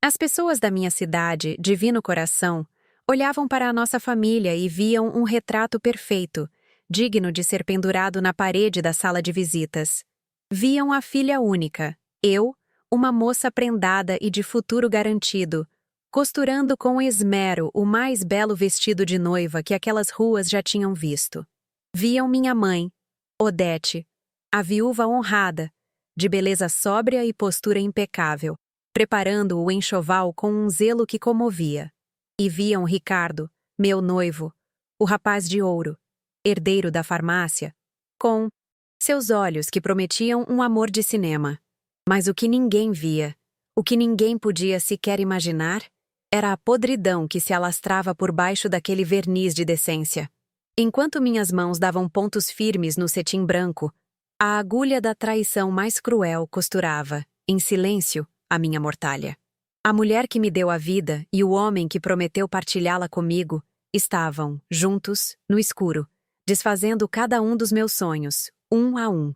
As pessoas da minha cidade, Divino Coração, olhavam para a nossa família e viam um retrato perfeito, digno de ser pendurado na parede da sala de visitas. Viam a filha única, eu, uma moça prendada e de futuro garantido, costurando com esmero o mais belo vestido de noiva que aquelas ruas já tinham visto. Viam minha mãe, Odete, a viúva honrada, de beleza sóbria e postura impecável, preparando o enxoval com um zelo que comovia. E viam Ricardo, meu noivo, o rapaz de ouro, herdeiro da farmácia, com seus olhos que prometiam um amor de cinema. Mas o que ninguém via, o que ninguém podia sequer imaginar, era a podridão que se alastrava por baixo daquele verniz de decência. Enquanto minhas mãos davam pontos firmes no cetim branco, a agulha da traição mais cruel costurava, em silêncio, a minha mortalha. A mulher que me deu a vida e o homem que prometeu partilhá-la comigo estavam, juntos, no escuro, desfazendo cada um dos meus sonhos, um a um.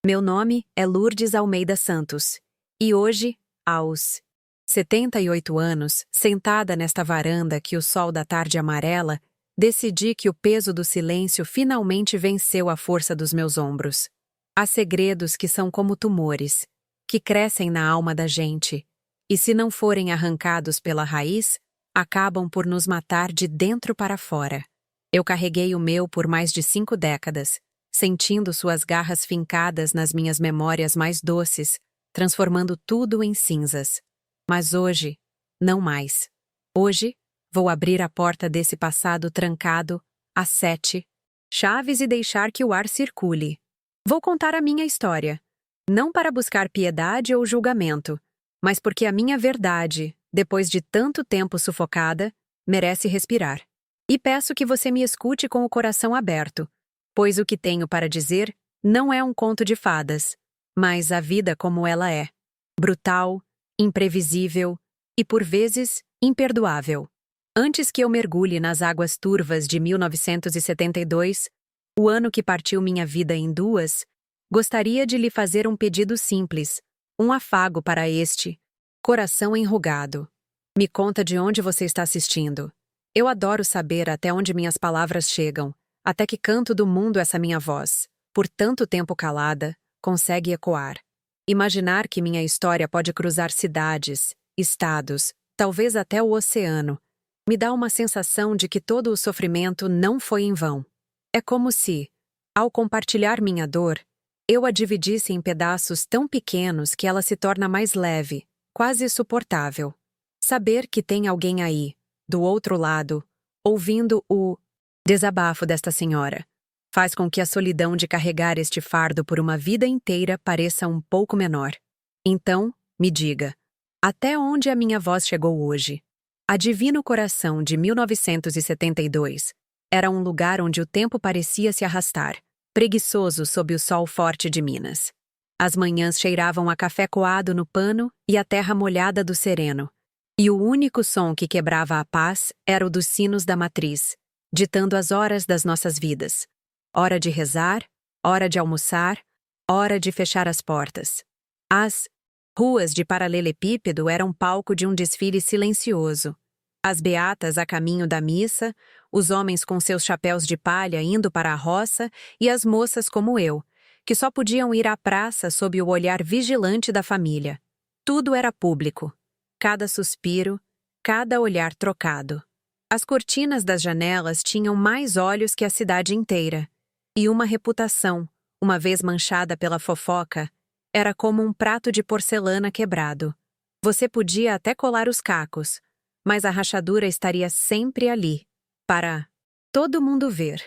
Meu nome é Lourdes Almeida Santos, e hoje, aos 78 anos, sentada nesta varanda que o sol da tarde amarela, decidi que o peso do silêncio finalmente venceu a força dos meus ombros. Há segredos que são como tumores, que crescem na alma da gente, e se não forem arrancados pela raiz, acabam por nos matar de dentro para fora. Eu carreguei o meu por mais de 5 décadas, sentindo suas garras fincadas nas minhas memórias mais doces, transformando tudo em cinzas. Mas hoje, não mais. Hoje, vou abrir a porta desse passado trancado, às 7 chaves e deixar que o ar circule. Vou contar a minha história, não para buscar piedade ou julgamento, mas porque a minha verdade, depois de tanto tempo sufocada, merece respirar. E peço que você me escute com o coração aberto, pois o que tenho para dizer não é um conto de fadas, mas a vida como ela é. Brutal, imprevisível e, por vezes, imperdoável. Antes que eu mergulhe nas águas turvas de 1972, o ano que partiu minha vida em duas, gostaria de lhe fazer um pedido simples, um afago para este coração enrugado. Me conta de onde você está assistindo. Eu adoro saber até onde minhas palavras chegam, até que canto do mundo essa minha voz, por tanto tempo calada, consegue ecoar. Imaginar que minha história pode cruzar cidades, estados, talvez até o oceano, me dá uma sensação de que todo o sofrimento não foi em vão. É como se, ao compartilhar minha dor, eu a dividisse em pedaços tão pequenos que ela se torna mais leve, quase suportável. Saber que tem alguém aí, do outro lado, ouvindo o desabafo desta senhora, faz com que a solidão de carregar este fardo por uma vida inteira pareça um pouco menor. Então, me diga, até onde a minha voz chegou hoje? A Divino Coração de 1972 era um lugar onde o tempo parecia se arrastar, preguiçoso sob o sol forte de Minas. As manhãs cheiravam a café coado no pano e a terra molhada do sereno, e o único som que quebrava a paz era o dos sinos da matriz, ditando as horas das nossas vidas. Hora de rezar, hora de almoçar, hora de fechar as portas. As ruas de paralelepípedo eram palco de um desfile silencioso. As beatas a caminho da missa, os homens com seus chapéus de palha indo para a roça e as moças como eu, que só podiam ir à praça sob o olhar vigilante da família. Tudo era público. Cada suspiro, cada olhar trocado. As cortinas das janelas tinham mais olhos que a cidade inteira. E uma reputação, uma vez manchada pela fofoca, era como um prato de porcelana quebrado. Você podia até colar os cacos, mas a rachadura estaria sempre ali, para todo mundo ver.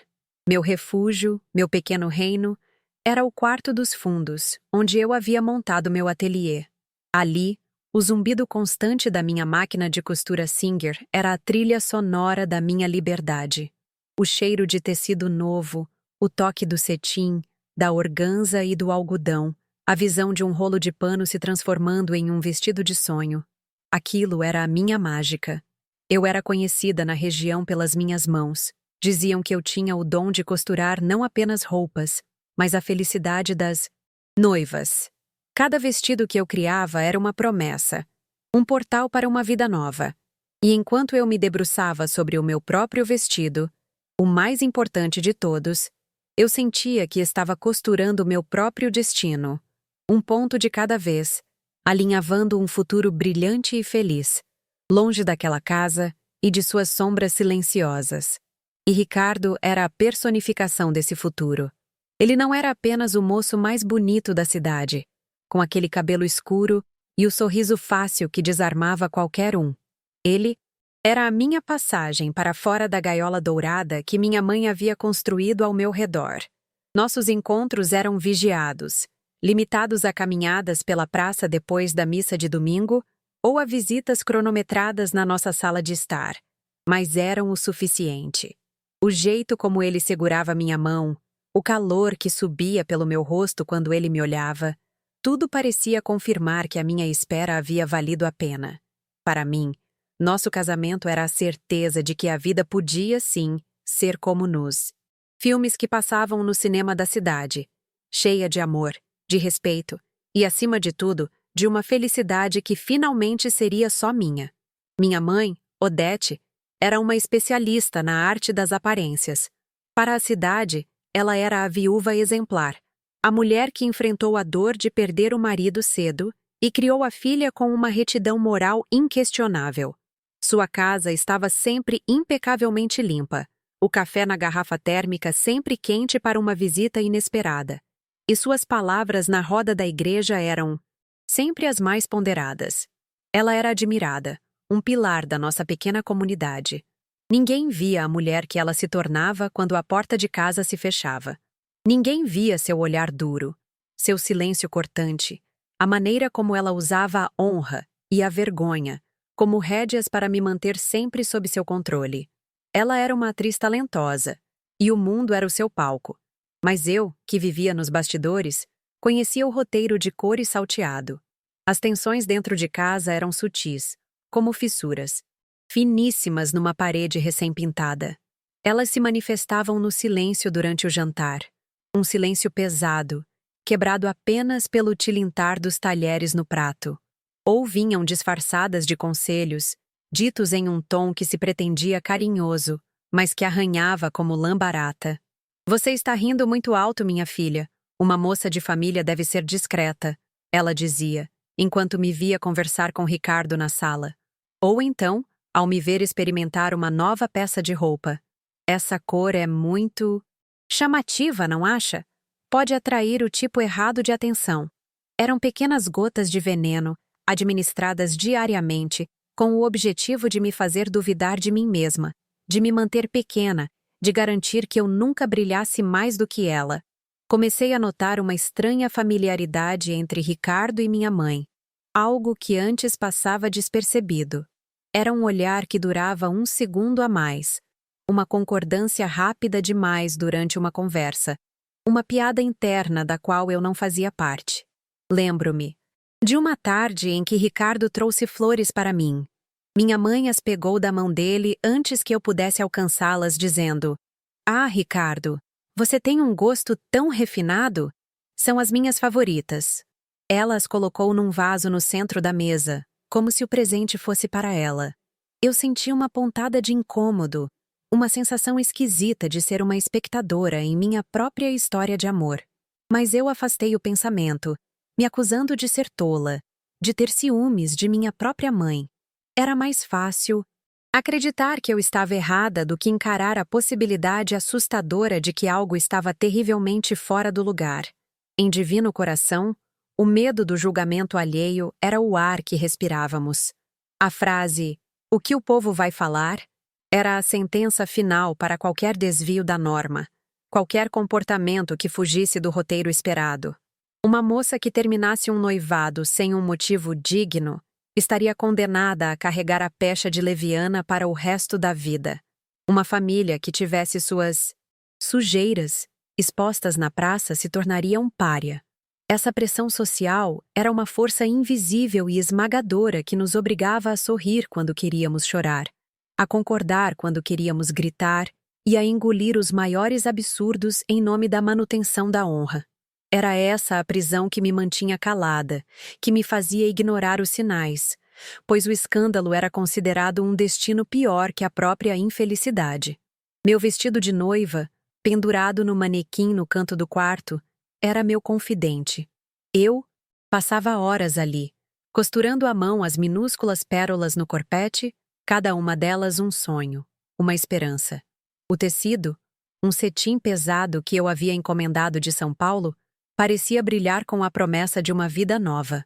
Meu refúgio, meu pequeno reino, era o quarto dos fundos, onde eu havia montado meu ateliê. Ali, o zumbido constante da minha máquina de costura Singer era a trilha sonora da minha liberdade. O cheiro de tecido novo, o toque do cetim, da organza e do algodão, a visão de um rolo de pano se transformando em um vestido de sonho. Aquilo era a minha mágica. Eu era conhecida na região pelas minhas mãos. Diziam que eu tinha o dom de costurar não apenas roupas, mas a felicidade das noivas. Cada vestido que eu criava era uma promessa, Um portal para uma vida nova. E enquanto eu me debruçava sobre o meu próprio vestido, o mais importante de todos, eu sentia que estava costurando meu próprio destino, um ponto de cada vez, alinhavando um futuro brilhante e feliz, longe daquela casa e de suas sombras silenciosas. E Ricardo era a personificação desse futuro. Ele não era apenas o moço mais bonito da cidade, com aquele cabelo escuro e o sorriso fácil que desarmava qualquer um. Ele era a minha passagem para fora da gaiola dourada que minha mãe havia construído ao meu redor. Nossos encontros eram vigiados, limitados a caminhadas pela praça depois da missa de domingo ou a visitas cronometradas na nossa sala de estar, mas eram o suficiente. O jeito como ele segurava minha mão, o calor que subia pelo meu rosto quando ele me olhava, tudo parecia confirmar que a minha espera havia valido a pena. Para mim, nosso casamento era a certeza de que a vida podia, sim, ser como nos filmes que passavam no cinema da cidade, cheia de amor, de respeito e, acima de tudo, de uma felicidade que finalmente seria só minha. Minha mãe, Odete, era uma especialista na arte das aparências. Para a cidade, ela era a viúva exemplar, a mulher que enfrentou a dor de perder o marido cedo e criou a filha com uma retidão moral inquestionável. Sua casa estava sempre impecavelmente limpa, o café na garrafa térmica sempre quente para uma visita inesperada. E suas palavras na roda da igreja eram sempre as mais ponderadas. Ela era admirada, um pilar da nossa pequena comunidade. Ninguém via a mulher que ela se tornava quando a porta de casa se fechava. Ninguém via seu olhar duro, seu silêncio cortante, a maneira como ela usava a honra e a vergonha como rédeas para me manter sempre sob seu controle. Ela era uma atriz talentosa, e o mundo era o seu palco. Mas eu, que vivia nos bastidores, conhecia o roteiro de cor e salteado. As tensões dentro de casa eram sutis, como fissuras, finíssimas numa parede recém-pintada. Elas se manifestavam no silêncio durante o jantar, um silêncio pesado, quebrado apenas pelo tilintar dos talheres no prato. Ou vinham disfarçadas de conselhos, ditos em um tom que se pretendia carinhoso, mas que arranhava como lã barata. Você está rindo muito alto, minha filha. Uma moça de família deve ser discreta, ela dizia, enquanto me via conversar com Ricardo na sala. Ou então, ao me ver experimentar uma nova peça de roupa. Essa cor é muito chamativa, não acha? Pode atrair o tipo errado de atenção. Eram pequenas gotas de veneno, administradas diariamente, com o objetivo de me fazer duvidar de mim mesma, de me manter pequena, de garantir que eu nunca brilhasse mais do que ela. Comecei a notar uma estranha familiaridade entre Ricardo e minha mãe, algo que antes passava despercebido. Era um olhar que durava um segundo a mais, uma concordância rápida demais durante uma conversa, uma piada interna da qual eu não fazia parte. Lembro-me de uma tarde em que Ricardo trouxe flores para mim. Minha mãe as pegou da mão dele antes que eu pudesse alcançá-las, dizendo: "Ah, Ricardo, você tem um gosto tão refinado? São as minhas favoritas." Ela as colocou num vaso no centro da mesa, como se o presente fosse para ela. Eu senti uma pontada de incômodo, uma sensação esquisita de ser uma espectadora em minha própria história de amor. Mas eu afastei o pensamento, me acusando de ser tola, de ter ciúmes de minha própria mãe. Era mais fácil acreditar que eu estava errada do que encarar a possibilidade assustadora de que algo estava terrivelmente fora do lugar. Em divino coração, o medo do julgamento alheio era o ar que respirávamos. A frase, "O que o povo vai falar?", era a sentença final para qualquer desvio da norma, qualquer comportamento que fugisse do roteiro esperado. Uma moça que terminasse um noivado sem um motivo digno estaria condenada a carregar a pecha de leviana para o resto da vida. Uma família que tivesse suas sujeiras expostas na praça se tornaria um pária. Essa pressão social era uma força invisível e esmagadora que nos obrigava a sorrir quando queríamos chorar, a concordar quando queríamos gritar e a engolir os maiores absurdos em nome da manutenção da honra. Era essa a prisão que me mantinha calada, que me fazia ignorar os sinais, pois o escândalo era considerado um destino pior que a própria infelicidade. Meu vestido de noiva, pendurado no manequim no canto do quarto, era meu confidente. Eu passava horas ali, costurando à mão as minúsculas pérolas no corpete, cada uma delas um sonho, uma esperança. O tecido, um cetim pesado que eu havia encomendado de São Paulo, parecia brilhar com a promessa de uma vida nova.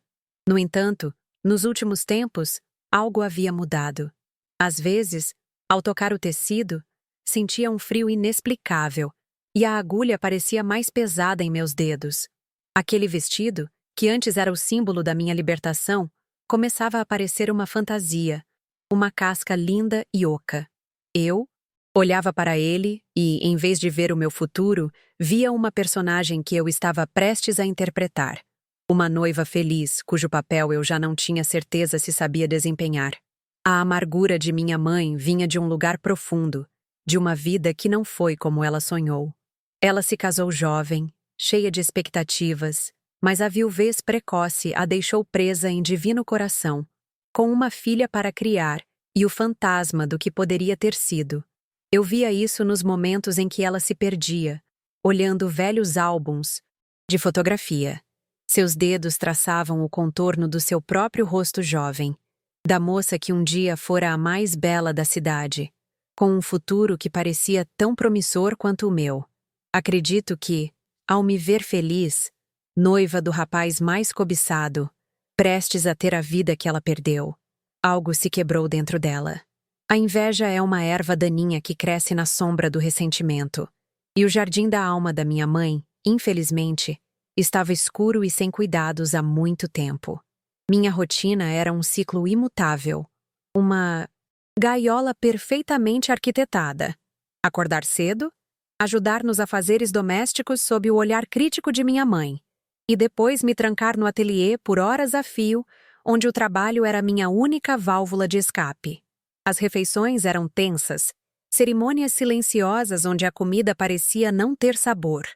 No entanto, nos últimos tempos, algo havia mudado. Às vezes, ao tocar o tecido, sentia um frio inexplicável e a agulha parecia mais pesada em meus dedos. Aquele vestido, que antes era o símbolo da minha libertação, começava a parecer uma fantasia, uma casca linda e oca. Eu olhava para ele e, em vez de ver o meu futuro, via uma personagem que eu estava prestes a interpretar. Uma noiva feliz, cujo papel eu já não tinha certeza se sabia desempenhar. A amargura de minha mãe vinha de um lugar profundo, de uma vida que não foi como ela sonhou. Ela se casou jovem, cheia de expectativas, mas a viuvez precoce a deixou presa em divino coração, com uma filha para criar e o fantasma do que poderia ter sido. Eu via isso nos momentos em que ela se perdia, olhando velhos álbuns de fotografia. Seus dedos traçavam o contorno do seu próprio rosto jovem, da moça que um dia fora a mais bela da cidade, com um futuro que parecia tão promissor quanto o meu. Acredito que, ao me ver feliz, noiva do rapaz mais cobiçado, prestes a ter a vida que ela perdeu, algo se quebrou dentro dela. A inveja é uma erva daninha que cresce na sombra do ressentimento, e o jardim da alma da minha mãe, infelizmente, estava escuro e sem cuidados há muito tempo. Minha rotina era um ciclo imutável, uma gaiola perfeitamente arquitetada. Acordar cedo, ajudar nos afazeres domésticos sob o olhar crítico de minha mãe, e depois me trancar no ateliê por horas a fio, onde o trabalho era minha única válvula de escape. As refeições eram tensas, cerimônias silenciosas onde a comida parecia não ter sabor.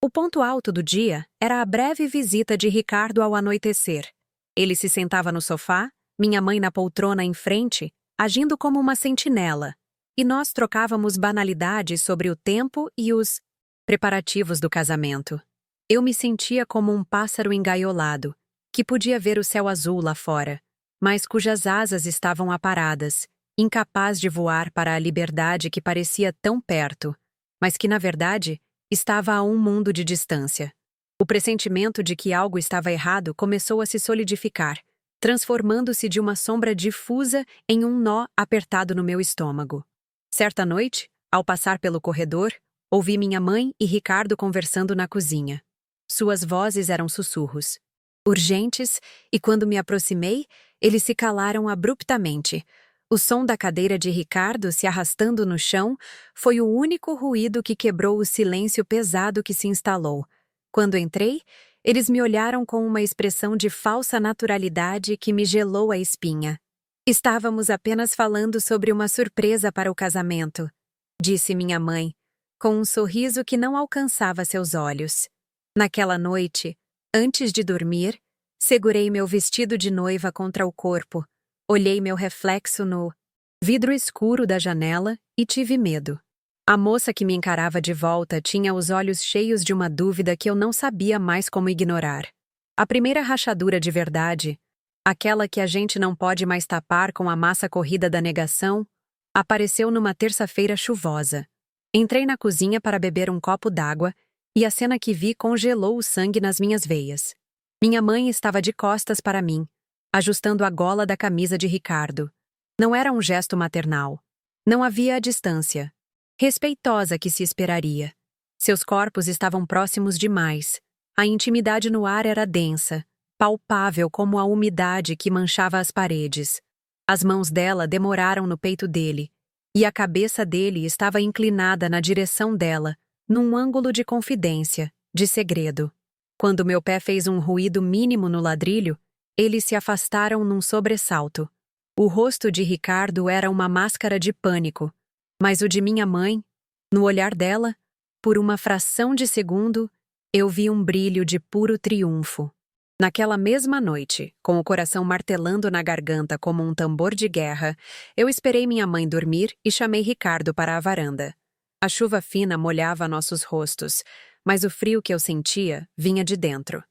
O ponto alto do dia era a breve visita de Ricardo ao anoitecer. Ele se sentava no sofá, minha mãe na poltrona em frente, agindo como uma sentinela, e nós trocávamos banalidades sobre o tempo e os preparativos do casamento. Eu me sentia como um pássaro engaiolado, que podia ver o céu azul lá fora, mas cujas asas estavam aparadas, incapaz de voar para a liberdade que parecia tão perto, mas que, na verdade, estava a um mundo de distância. O pressentimento de que algo estava errado começou a se solidificar, transformando-se de uma sombra difusa em um nó apertado no meu estômago. Certa noite, ao passar pelo corredor, ouvi minha mãe e Ricardo conversando na cozinha. Suas vozes eram sussurros, urgentes, e quando me aproximei, eles se calaram abruptamente. O som da cadeira de Ricardo se arrastando no chão foi o único ruído que quebrou o silêncio pesado que se instalou. Quando entrei, eles me olharam com uma expressão de falsa naturalidade que me gelou a espinha. Estávamos apenas falando sobre uma surpresa para o casamento, disse minha mãe, com um sorriso que não alcançava seus olhos. Naquela noite, antes de dormir, segurei meu vestido de noiva contra o corpo. Olhei meu reflexo no vidro escuro da janela e tive medo. A moça que me encarava de volta tinha os olhos cheios de uma dúvida que eu não sabia mais como ignorar. A primeira rachadura de verdade, aquela que a gente não pode mais tapar com a massa corrida da negação, apareceu numa terça-feira chuvosa. Entrei na cozinha para beber um copo d'água e a cena que vi congelou o sangue nas minhas veias. Minha mãe estava de costas para mim, ajustando a gola da camisa de Ricardo. Não era um gesto maternal. Não havia a distância, respeitosa que se esperaria. Seus corpos estavam próximos demais. A intimidade no ar era densa, palpável como a umidade que manchava as paredes. As mãos dela demoraram no peito dele, e a cabeça dele estava inclinada na direção dela, num ângulo de confidência, de segredo. Quando meu pé fez um ruído mínimo no ladrilho, eles se afastaram num sobressalto. O rosto de Ricardo era uma máscara de pânico, mas o de minha mãe, no olhar dela, por uma fração de segundo, eu vi um brilho de puro triunfo. Naquela mesma noite, com o coração martelando na garganta como um tambor de guerra, eu esperei minha mãe dormir e chamei Ricardo para a varanda. A chuva fina molhava nossos rostos, mas o frio que eu sentia vinha de dentro.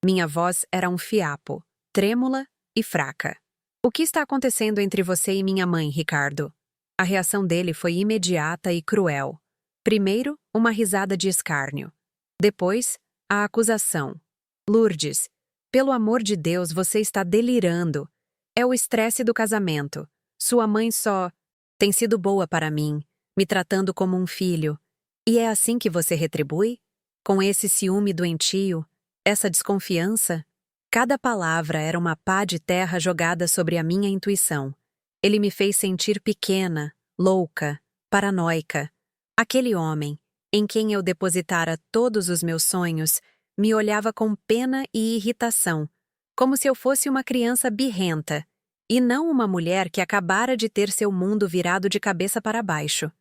Minha voz era um fiapo, trêmula e fraca. "O que está acontecendo entre você e minha mãe, Ricardo?" A reação dele foi imediata e cruel. Primeiro, uma risada de escárnio. Depois, a acusação. "Lourdes, pelo amor de Deus, você está delirando. É o estresse do casamento. Sua mãe só tem sido boa para mim, me tratando como um filho. E é assim que você retribui? Com esse ciúme doentio? Essa desconfiança?" Cada palavra era uma pá de terra jogada sobre a minha intuição. Ele me fez sentir pequena, louca, paranoica. Aquele homem, em quem eu depositara todos os meus sonhos, me olhava com pena e irritação, como se eu fosse uma criança birrenta, e não uma mulher que acabara de ter seu mundo virado de cabeça para baixo.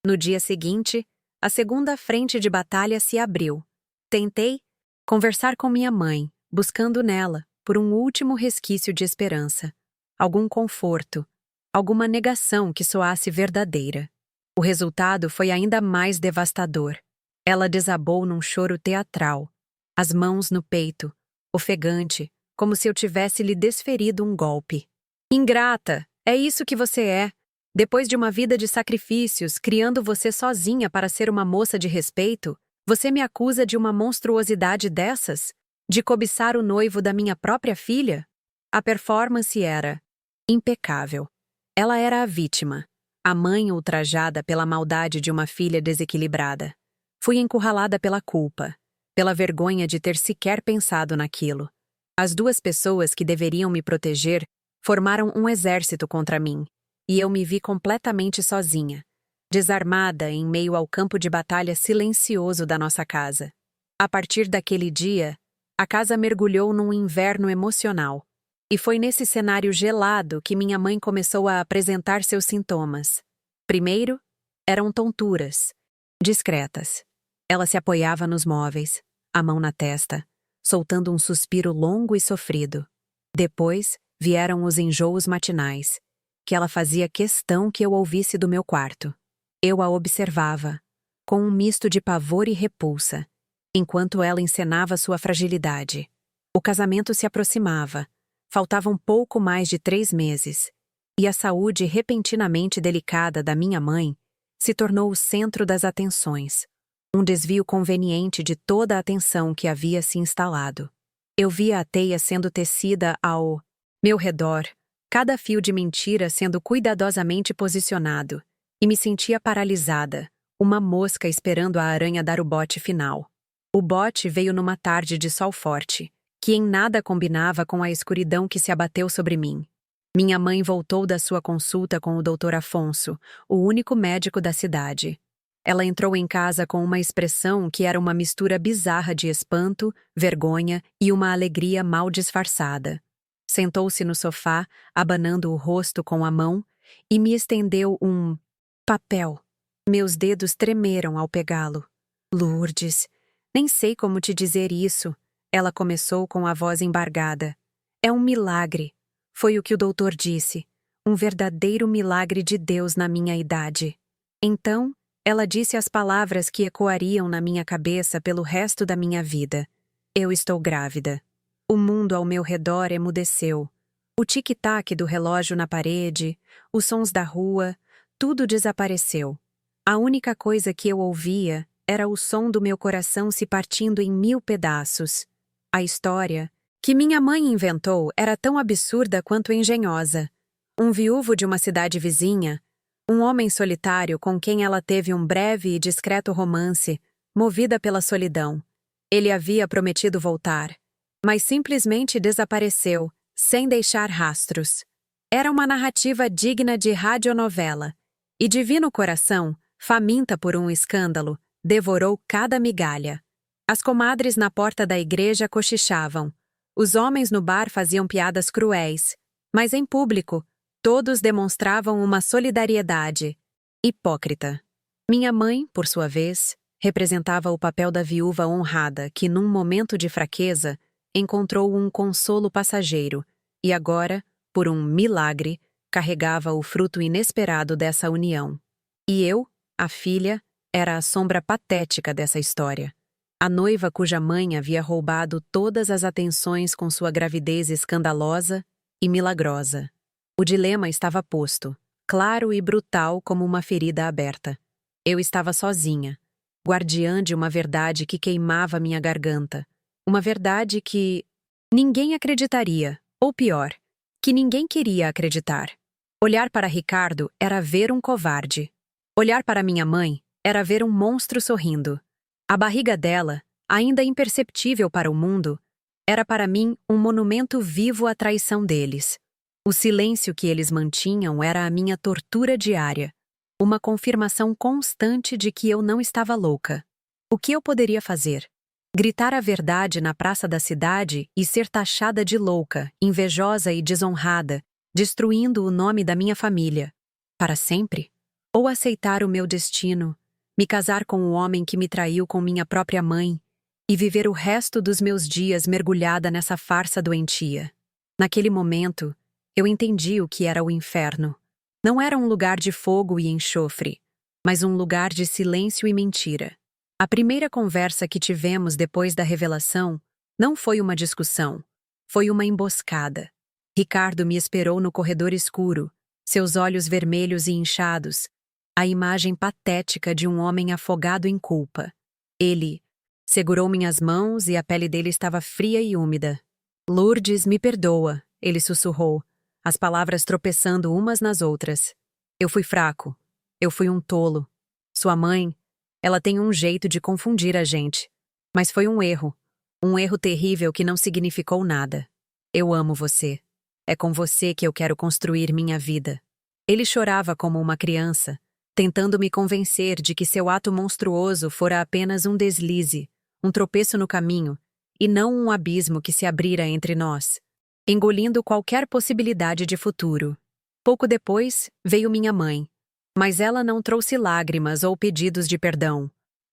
No dia seguinte, a segunda frente de batalha se abriu. Tentei conversar com minha mãe, buscando nela por um último resquício de esperança, algum conforto, alguma negação que soasse verdadeira. O resultado foi ainda mais devastador. Ela desabou num choro teatral, as mãos no peito, ofegante, como se eu tivesse lhe desferido um golpe. "Ingrata, é isso que você é. Depois de uma vida de sacrifícios, criando você sozinha para ser uma moça de respeito, você me acusa de uma monstruosidade dessas? De cobiçar o noivo da minha própria filha?" A performance era impecável. Ela era a vítima, a mãe ultrajada pela maldade de uma filha desequilibrada. Fui encurralada pela culpa, pela vergonha de ter sequer pensado naquilo. As duas pessoas que deveriam me proteger formaram um exército contra mim, e eu me vi completamente sozinha, desarmada em meio ao campo de batalha silencioso da nossa casa. A partir daquele dia, a casa mergulhou num inverno emocional. E foi nesse cenário gelado que minha mãe começou a apresentar seus sintomas. Primeiro, eram tonturas, discretas. Ela se apoiava nos móveis, a mão na testa, soltando um suspiro longo e sofrido. Depois, vieram os enjoos matinais, que ela fazia questão que eu ouvisse do meu quarto. Eu a observava, com um misto de pavor e repulsa, enquanto ela encenava sua fragilidade. O casamento se aproximava. Faltavam pouco mais de 3 meses, e a saúde repentinamente delicada da minha mãe se tornou o centro das atenções, um desvio conveniente de toda a atenção que havia se instalado. Eu via a teia sendo tecida ao meu redor, cada fio de mentira sendo cuidadosamente posicionado, e me sentia paralisada, uma mosca esperando a aranha dar o bote final. O bote veio numa tarde de sol forte, que em nada combinava com a escuridão que se abateu sobre mim. Minha mãe voltou da sua consulta com o Dr. Afonso, o único médico da cidade. Ela entrou em casa com uma expressão que era uma mistura bizarra de espanto, vergonha e uma alegria mal disfarçada. Sentou-se no sofá, abanando o rosto com a mão, e me estendeu um papel. Meus dedos tremeram ao pegá-lo. "Lourdes, nem sei como te dizer isso." Ela começou com a voz embargada. "É um milagre." Foi o que o doutor disse. Um verdadeiro milagre de Deus na minha idade. Então, ela disse as palavras que ecoariam na minha cabeça pelo resto da minha vida. "Eu estou grávida." O mundo ao meu redor emudeceu. O tic-tac do relógio na parede, os sons da rua, tudo desapareceu. A única coisa que eu ouvia era o som do meu coração se partindo em 1000 pedaços. A história que minha mãe inventou era tão absurda quanto engenhosa. Um viúvo de uma cidade vizinha, um homem solitário com quem ela teve um breve e discreto romance, movida pela solidão. Ele havia prometido voltar, mas simplesmente desapareceu, sem deixar rastros. Era uma narrativa digna de radionovela, e Divino Coração, faminta por um escândalo, devorou cada migalha. As comadres na porta da igreja cochichavam. Os homens no bar faziam piadas cruéis. Mas em público, todos demonstravam uma solidariedade hipócrita. Minha mãe, por sua vez, representava o papel da viúva honrada que, num momento de fraqueza, encontrou um consolo passageiro e agora, por um milagre, carregava o fruto inesperado dessa união. E eu, a filha, era a sombra patética dessa história. A noiva cuja mãe havia roubado todas as atenções com sua gravidez escandalosa e milagrosa. O dilema estava posto, claro e brutal como uma ferida aberta. Eu estava sozinha, guardiã de uma verdade que queimava minha garganta. Uma verdade que ninguém acreditaria, ou pior, que ninguém queria acreditar. Olhar para Ricardo era ver um covarde. Olhar para minha mãe era ver um monstro sorrindo. A barriga dela, ainda imperceptível para o mundo, era para mim um monumento vivo à traição deles. O silêncio que eles mantinham era a minha tortura diária, uma confirmação constante de que eu não estava louca. O que eu poderia fazer? Gritar a verdade na praça da cidade e ser taxada de louca, invejosa e desonrada, destruindo o nome da minha família. Para sempre? Ou aceitar o meu destino, me casar com o homem que me traiu com minha própria mãe e viver o resto dos meus dias mergulhada nessa farsa doentia? Naquele momento, eu entendi o que era o inferno. Não era um lugar de fogo e enxofre, mas um lugar de silêncio e mentira. A primeira conversa que tivemos depois da revelação não foi uma discussão, foi uma emboscada. Ricardo me esperou no corredor escuro, seus olhos vermelhos e inchados, a imagem patética de um homem afogado em culpa. Ele segurou minhas mãos e a pele dele estava fria e úmida. "Lourdes, me perdoa", ele sussurrou, as palavras tropeçando umas nas outras. "Eu fui fraco. Eu fui um tolo. Sua mãe, ela tem um jeito de confundir a gente. Mas foi um erro terrível que não significou nada. Eu amo você. É com você que eu quero construir minha vida." Ele chorava como uma criança, tentando me convencer de que seu ato monstruoso fora apenas um deslize, um tropeço no caminho, e não um abismo que se abrira entre nós, engolindo qualquer possibilidade de futuro. Pouco depois, veio minha mãe, mas ela não trouxe lágrimas ou pedidos de perdão.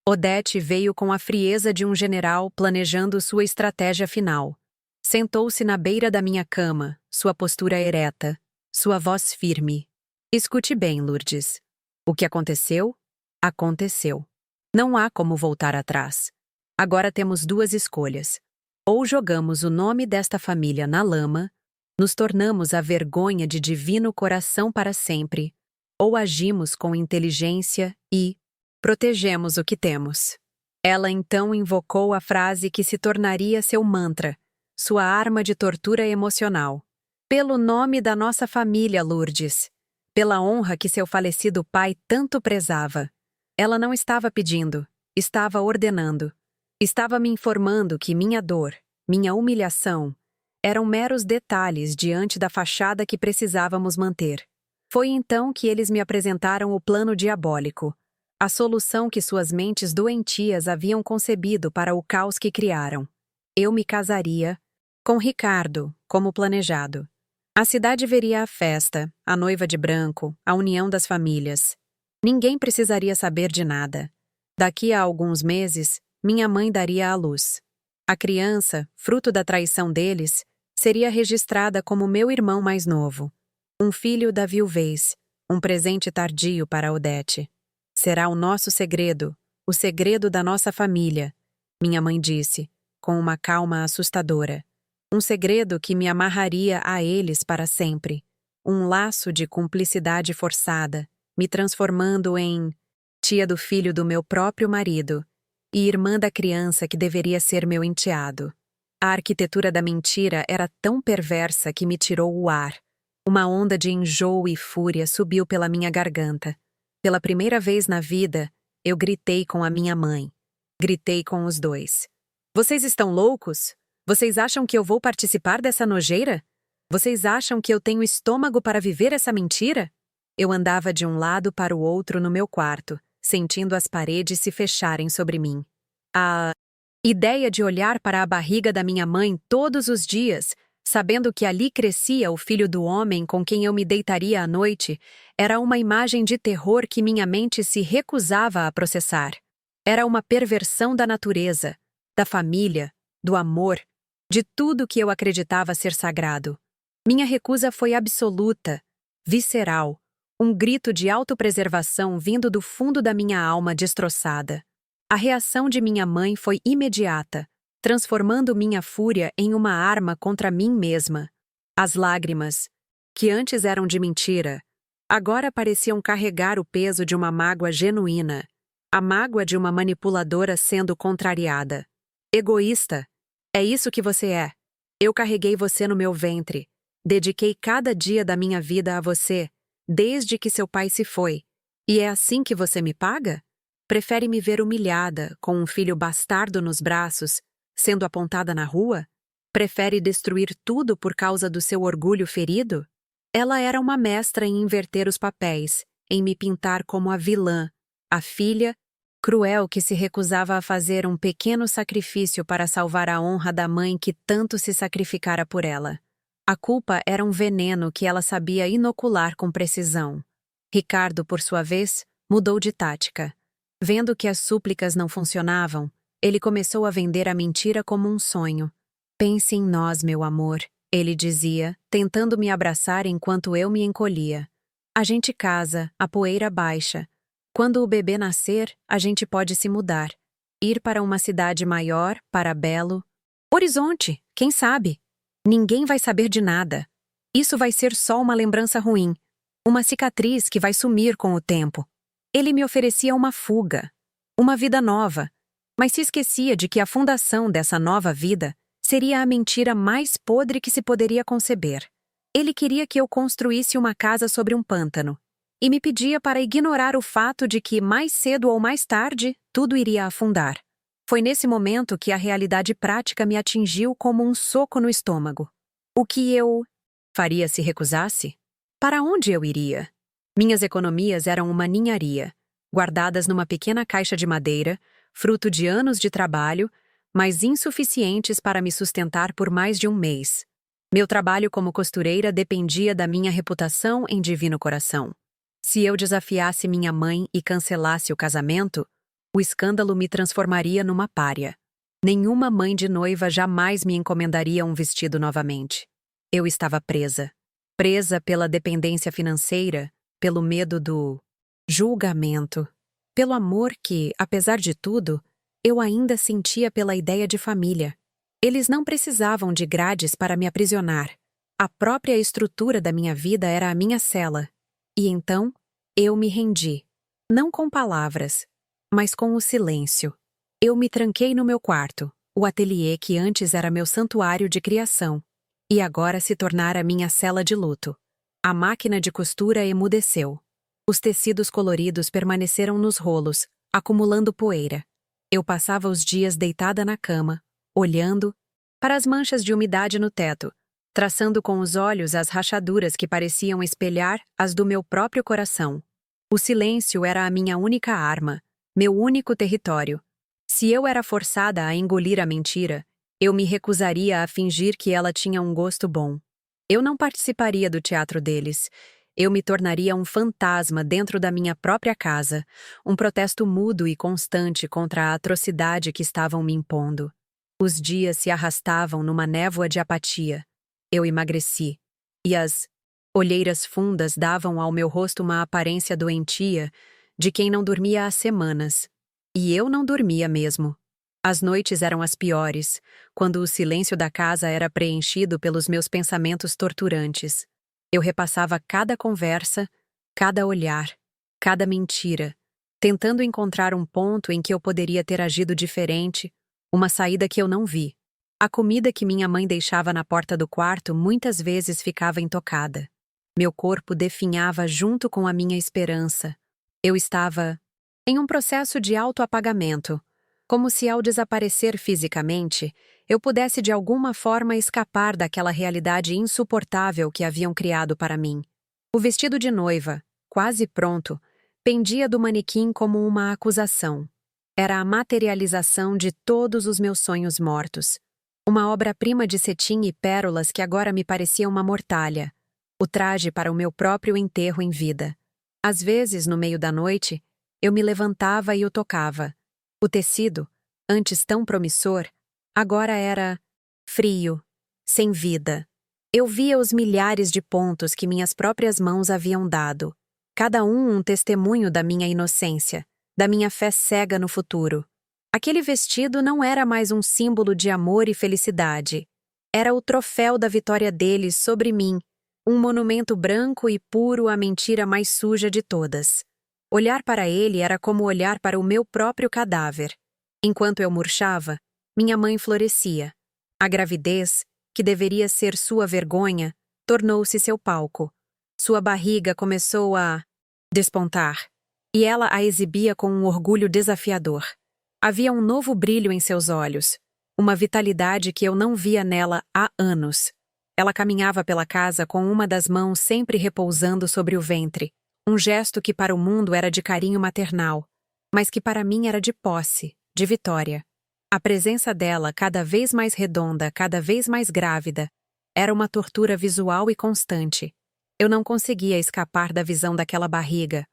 Odete veio com a frieza de um general planejando sua estratégia final. Sentou-se na beira da minha cama, sua postura ereta, sua voz firme. "Escute bem, Lourdes. O que aconteceu? Aconteceu. Não há como voltar atrás. Agora temos duas escolhas. Ou jogamos o nome desta família na lama, nos tornamos a vergonha de Divino Coração para sempre, ou agimos com inteligência e protegemos o que temos." Ela então invocou a frase que se tornaria seu mantra, sua arma de tortura emocional. "Pelo nome da nossa família, Lourdes. Pela honra que seu falecido pai tanto prezava." Ela não estava pedindo, estava ordenando. Estava me informando que minha dor, minha humilhação, eram meros detalhes diante da fachada que precisávamos manter. Foi então que eles me apresentaram o plano diabólico, a solução que suas mentes doentias haviam concebido para o caos que criaram. Eu me casaria com Ricardo, como planejado. A cidade veria a festa, a noiva de branco, a união das famílias. Ninguém precisaria saber de nada. Daqui a alguns meses, minha mãe daria à luz. A criança, fruto da traição deles, seria registrada como meu irmão mais novo. Um filho da viuvez, um presente tardio para Odete. "Será o nosso segredo, o segredo da nossa família", minha mãe disse, com uma calma assustadora. Um segredo que me amarraria a eles para sempre. Um laço de cumplicidade forçada, me transformando em tia do filho do meu próprio marido e irmã da criança que deveria ser meu enteado. A arquitetura da mentira era tão perversa que me tirou o ar. Uma onda de enjoo e fúria subiu pela minha garganta. Pela primeira vez na vida, eu gritei com a minha mãe. Gritei com os dois. "Vocês estão loucos? Vocês acham que eu vou participar dessa nojeira? Vocês acham que eu tenho estômago para viver essa mentira?" Eu andava de um lado para o outro no meu quarto, sentindo as paredes se fecharem sobre mim. A ideia de olhar para a barriga da minha mãe todos os dias, sabendo que ali crescia o filho do homem com quem eu me deitaria à noite, era uma imagem de terror que minha mente se recusava a processar. Era uma perversão da natureza, da família, do amor, de tudo que eu acreditava ser sagrado. Minha recusa foi absoluta, visceral, um grito de autopreservação vindo do fundo da minha alma destroçada. A reação de minha mãe foi imediata, transformando minha fúria em uma arma contra mim mesma. As lágrimas, que antes eram de mentira, agora pareciam carregar o peso de uma mágoa genuína, a mágoa de uma manipuladora sendo contrariada. Egoísta, é isso que você é. Eu carreguei você no meu ventre, dediquei cada dia da minha vida a você, desde que seu pai se foi. E é assim que você me paga? Prefere me ver humilhada, com um filho bastardo nos braços, sendo apontada na rua? Prefere destruir tudo por causa do seu orgulho ferido? Ela era uma mestra em inverter os papéis, em me pintar como a vilã, a filha cruel que se recusava a fazer um pequeno sacrifício para salvar a honra da mãe que tanto se sacrificara por ela. A culpa era um veneno que ela sabia inocular com precisão. Ricardo, por sua vez, mudou de tática. Vendo que as súplicas não funcionavam, ele começou a vender a mentira como um sonho. Pense em nós, meu amor, ele dizia, tentando me abraçar enquanto eu me encolhia. A gente casa, a poeira baixa. Quando o bebê nascer, a gente pode se mudar. Ir para uma cidade maior, para Belo Horizonte, quem sabe? Ninguém vai saber de nada. Isso vai ser só uma lembrança ruim. Uma cicatriz que vai sumir com o tempo. Ele me oferecia uma fuga, uma vida nova, mas se esquecia de que a fundação dessa nova vida seria a mentira mais podre que se poderia conceber. Ele queria que eu construísse uma casa sobre um pântano e me pedia para ignorar o fato de que, mais cedo ou mais tarde, tudo iria afundar. Foi nesse momento que a realidade prática me atingiu como um soco no estômago. O que eu faria se recusasse? Para onde eu iria? Minhas economias eram uma ninharia, guardadas numa pequena caixa de madeira, fruto de anos de trabalho, mas insuficientes para me sustentar por mais de um mês. Meu trabalho como costureira dependia da minha reputação em Divino Coração. Se eu desafiasse minha mãe e cancelasse o casamento, o escândalo me transformaria numa pária. Nenhuma mãe de noiva jamais me encomendaria um vestido novamente. Eu estava presa. Presa pela dependência financeira, pelo medo do julgamento, pelo amor que, apesar de tudo, eu ainda sentia pela ideia de família. Eles não precisavam de grades para me aprisionar. A própria estrutura da minha vida era a minha cela. E então, eu me rendi. Não com palavras, mas com o silêncio. Eu me tranquei no meu quarto, o ateliê que antes era meu santuário de criação, e agora se tornara minha cela de luto. A máquina de costura emudeceu. Os tecidos coloridos permaneceram nos rolos, acumulando poeira. Eu passava os dias deitada na cama, olhando para as manchas de umidade no teto, traçando com os olhos as rachaduras que pareciam espelhar as do meu próprio coração. O silêncio era a minha única arma, meu único território. Se eu era forçada a engolir a mentira, eu me recusaria a fingir que ela tinha um gosto bom. Eu não participaria do teatro deles. Eu me tornaria um fantasma dentro da minha própria casa, um protesto mudo e constante contra a atrocidade que estavam me impondo. Os dias se arrastavam numa névoa de apatia. Eu emagreci, e as olheiras fundas davam ao meu rosto uma aparência doentia de quem não dormia há semanas. E eu não dormia mesmo. As noites eram as piores, quando o silêncio da casa era preenchido pelos meus pensamentos torturantes. Eu repassava cada conversa, cada olhar, cada mentira, tentando encontrar um ponto em que eu poderia ter agido diferente, uma saída que eu não vi. A comida que minha mãe deixava na porta do quarto muitas vezes ficava intocada. Meu corpo definhava junto com a minha esperança. Eu estava em um processo de autoapagamento, como se ao desaparecer fisicamente, eu pudesse de alguma forma escapar daquela realidade insuportável que haviam criado para mim. O vestido de noiva, quase pronto, pendia do manequim como uma acusação. Era a materialização de todos os meus sonhos mortos. Uma obra-prima de cetim e pérolas que agora me parecia uma mortalha. O traje para o meu próprio enterro em vida. Às vezes, no meio da noite, eu me levantava e o tocava. O tecido, antes tão promissor, agora era frio, sem vida. Eu via os milhares de pontos que minhas próprias mãos haviam dado, cada um testemunho da minha inocência, da minha fé cega no futuro. Aquele vestido não era mais um símbolo de amor e felicidade. Era o troféu da vitória deles sobre mim, um monumento branco e puro à mentira mais suja de todas. Olhar para ele era como olhar para o meu próprio cadáver. Enquanto eu murchava, minha mãe florescia. A gravidez, que deveria ser sua vergonha, tornou-se seu palco. Sua barriga começou a despontar, e ela a exibia com um orgulho desafiador. Havia um novo brilho em seus olhos, uma vitalidade que eu não via nela há anos. Ela caminhava pela casa com uma das mãos sempre repousando sobre o ventre, um gesto que para o mundo era de carinho maternal, mas que para mim era de posse, de vitória. A presença dela, cada vez mais redonda, cada vez mais grávida, era uma tortura visual e constante. Eu não conseguia escapar da visão daquela barriga,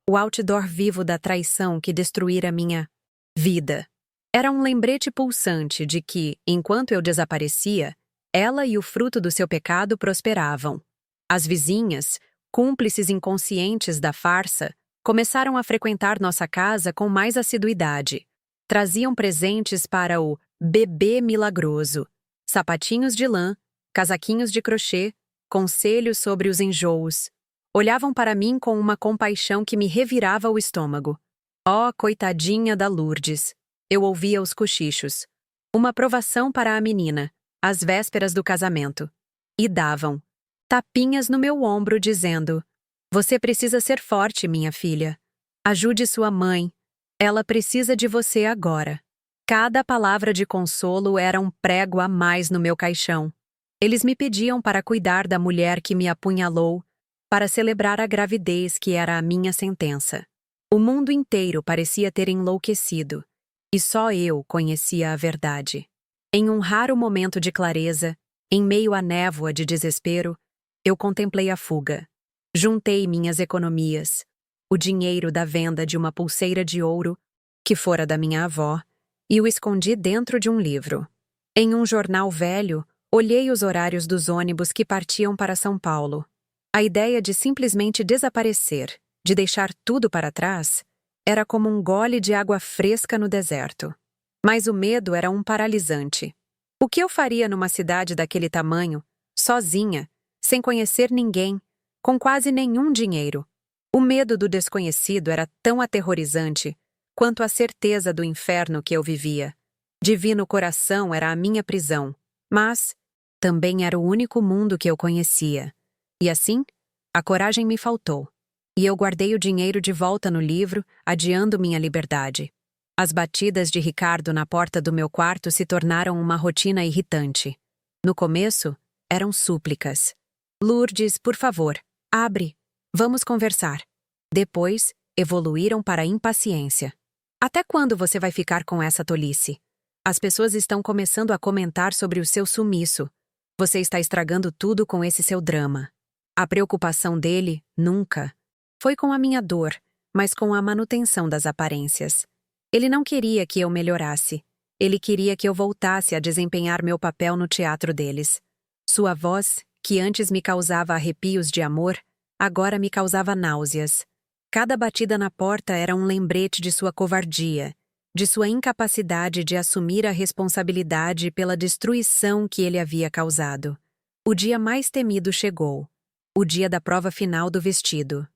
o outdoor vivo da traição que destruíra minha vida. Era um lembrete pulsante de que, enquanto eu desaparecia, ela e o fruto do seu pecado prosperavam. As vizinhas, cúmplices inconscientes da farsa, começaram a frequentar nossa casa com mais assiduidade. Traziam presentes para o bebê milagroso, sapatinhos de lã, casaquinhos de crochê, conselhos sobre os enjoos. Olhavam para mim com uma compaixão que me revirava o estômago. Oh, coitadinha da Lourdes! Eu ouvia os cochichos. Uma provação para a menina, às vésperas do casamento. E davam tapinhas no meu ombro dizendo: "Você precisa ser forte, minha filha. Ajude sua mãe. Ela precisa de você agora." Cada palavra de consolo era um prego a mais no meu caixão. Eles me pediam para cuidar da mulher que me apunhalou, para celebrar a gravidez que era a minha sentença. O mundo inteiro parecia ter enlouquecido, e só eu conhecia a verdade. Em um raro momento de clareza, em meio à névoa de desespero, eu contemplei a fuga. Juntei minhas economias, o dinheiro da venda de uma pulseira de ouro, que fora da minha avó, e o escondi dentro de um livro. Em um jornal velho, olhei os horários dos ônibus que partiam para São Paulo. A ideia de simplesmente desaparecer, de deixar tudo para trás, era como um gole de água fresca no deserto. Mas o medo era um paralisante. O que eu faria numa cidade daquele tamanho, sozinha, sem conhecer ninguém, com quase nenhum dinheiro? O medo do desconhecido era tão aterrorizante quanto a certeza do inferno que eu vivia. Divino Coração era a minha prisão, mas também era o único mundo que eu conhecia. E assim, a coragem me faltou, e eu guardei o dinheiro de volta no livro, adiando minha liberdade. As batidas de Ricardo na porta do meu quarto se tornaram uma rotina irritante. No começo, eram súplicas. "Lourdes, por favor, abre. Vamos conversar." Depois, evoluíram para impaciência. "Até quando você vai ficar com essa tolice? As pessoas estão começando a comentar sobre o seu sumiço. Você está estragando tudo com esse seu drama." A preocupação dele, nunca, foi com a minha dor, mas com a manutenção das aparências. Ele não queria que eu melhorasse. Ele queria que eu voltasse a desempenhar meu papel no teatro deles. Sua voz, que antes me causava arrepios de amor, agora me causava náuseas. Cada batida na porta era um lembrete de sua covardia, de sua incapacidade de assumir a responsabilidade pela destruição que ele havia causado. O dia mais temido chegou. O dia da prova final do vestido.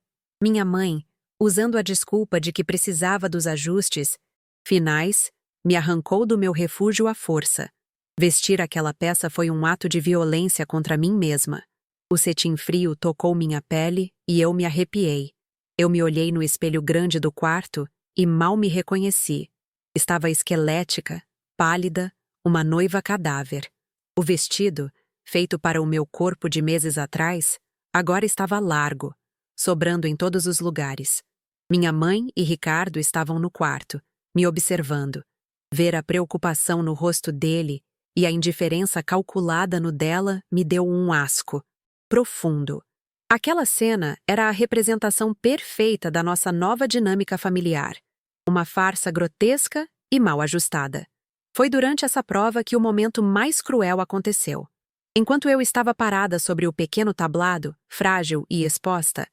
Minha mãe, usando a desculpa de que precisava dos ajustes finais, me arrancou do meu refúgio à força. Vestir aquela peça foi um ato de violência contra mim mesma. O cetim frio tocou minha pele e eu me arrepiei. Eu me olhei no espelho grande do quarto e mal me reconheci. Estava esquelética, pálida, uma noiva cadáver. O vestido, feito para o meu corpo de meses atrás, agora estava largo, sobrando em todos os lugares. Minha mãe e Ricardo estavam no quarto, me observando. Ver a preocupação no rosto dele e a indiferença calculada no dela me deu um asco profundo. Aquela cena era a representação perfeita da nossa nova dinâmica familiar. Uma farsa grotesca e mal ajustada. Foi durante essa prova que o momento mais cruel aconteceu. Enquanto eu estava parada sobre o pequeno tablado, frágil e exposta,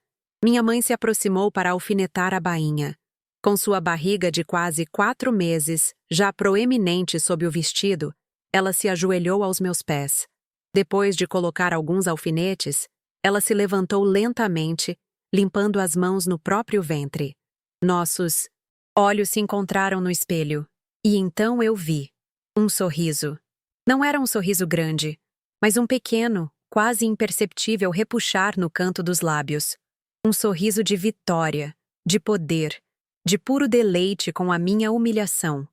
minha mãe se aproximou para alfinetar a bainha. Com sua barriga de quase 4 meses, já proeminente sob o vestido, ela se ajoelhou aos meus pés. Depois de colocar alguns alfinetes, ela se levantou lentamente, limpando as mãos no próprio ventre. Nossos olhos se encontraram no espelho, e então eu vi um sorriso. Não era um sorriso grande, mas um pequeno, quase imperceptível repuxar no canto dos lábios. Um sorriso de vitória, de poder, de puro deleite com a minha humilhação.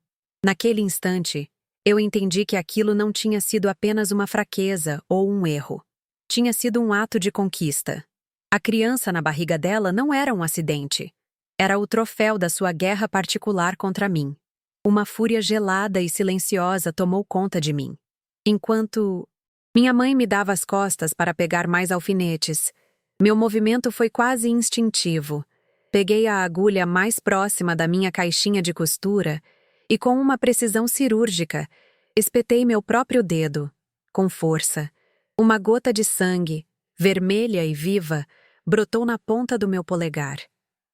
Naquele instante, eu entendi que aquilo não tinha sido apenas uma fraqueza ou um erro. Tinha sido um ato de conquista. A criança na barriga dela não era um acidente. Era o troféu da sua guerra particular contra mim. Uma fúria gelada e silenciosa tomou conta de mim. Enquanto minha mãe me dava as costas para pegar mais alfinetes, meu movimento foi quase instintivo. Peguei a agulha mais próxima da minha caixinha de costura e, com uma precisão cirúrgica, espetei meu próprio dedo, com força. Uma gota de sangue, vermelha e viva, brotou na ponta do meu polegar.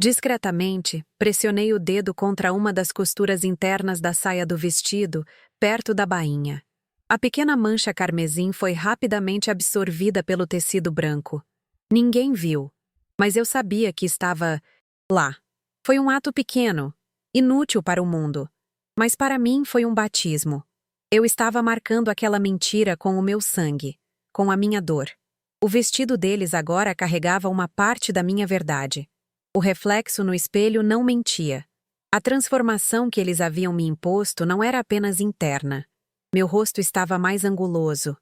Discretamente, pressionei o dedo contra uma das costuras internas da saia do vestido, perto da bainha. A pequena mancha carmesim foi rapidamente absorvida pelo tecido branco. Ninguém viu, mas eu sabia que estava lá. Foi um ato pequeno, inútil para o mundo, mas para mim foi um batismo. Eu estava marcando aquela mentira com o meu sangue, com a minha dor. O vestido deles agora carregava uma parte da minha verdade. O reflexo no espelho não mentia. A transformação que eles haviam me imposto não era apenas interna. Meu rosto estava mais anguloso.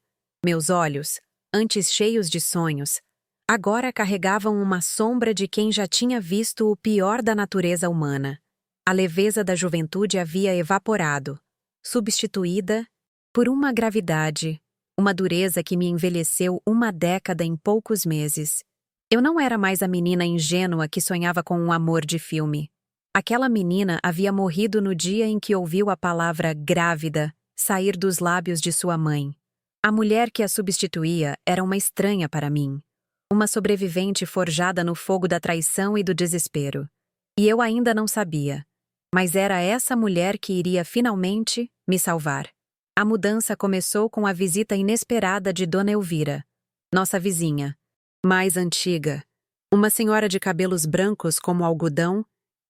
Meus olhos, antes cheios de sonhos, agora carregavam uma sombra de quem já tinha visto o pior da natureza humana. A leveza da juventude havia evaporado, substituída por uma gravidade, uma dureza que me envelheceu uma década em poucos meses. Eu não era mais a menina ingênua que sonhava com um amor de filme. Aquela menina havia morrido no dia em que ouviu a palavra grávida sair dos lábios de sua mãe. A mulher que a substituía era uma estranha para mim. Uma sobrevivente forjada no fogo da traição e do desespero. E eu ainda não sabia. Mas era essa mulher que iria finalmente me salvar. A mudança começou com a visita inesperada de Dona Elvira, nossa vizinha, mais antiga, uma senhora de cabelos brancos como algodão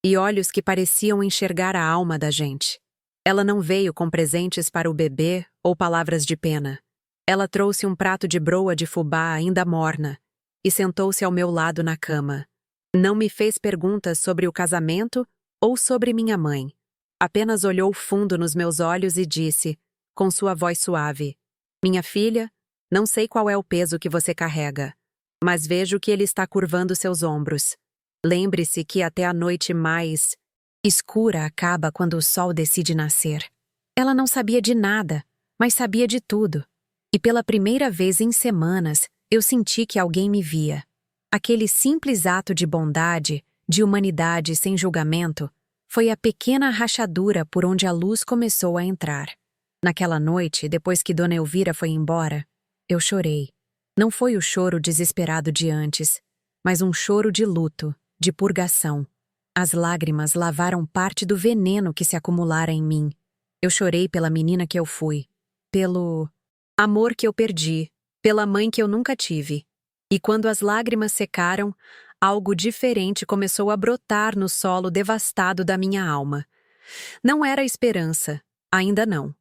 e olhos que pareciam enxergar a alma da gente. Ela não veio com presentes para o bebê ou palavras de pena. Ela trouxe um prato de broa de fubá ainda morna e sentou-se ao meu lado na cama. Não me fez perguntas sobre o casamento ou sobre minha mãe. Apenas olhou fundo nos meus olhos e disse, com sua voz suave, "Minha filha, não sei qual é o peso que você carrega, mas vejo que ele está curvando seus ombros. Lembre-se que até a noite mais escura acaba quando o sol decide nascer." Ela não sabia de nada, mas sabia de tudo. E pela primeira vez em semanas, eu senti que alguém me via. Aquele simples ato de bondade, de humanidade sem julgamento, foi a pequena rachadura por onde a luz começou a entrar. Naquela noite, depois que Dona Elvira foi embora, eu chorei. Não foi o choro desesperado de antes, mas um choro de luto, de purgação. As lágrimas lavaram parte do veneno que se acumulara em mim. Eu chorei pela menina que eu fui, pelo amor que eu perdi, pela mãe que eu nunca tive. E quando as lágrimas secaram, algo diferente começou a brotar no solo devastado da minha alma. Não era esperança, ainda não.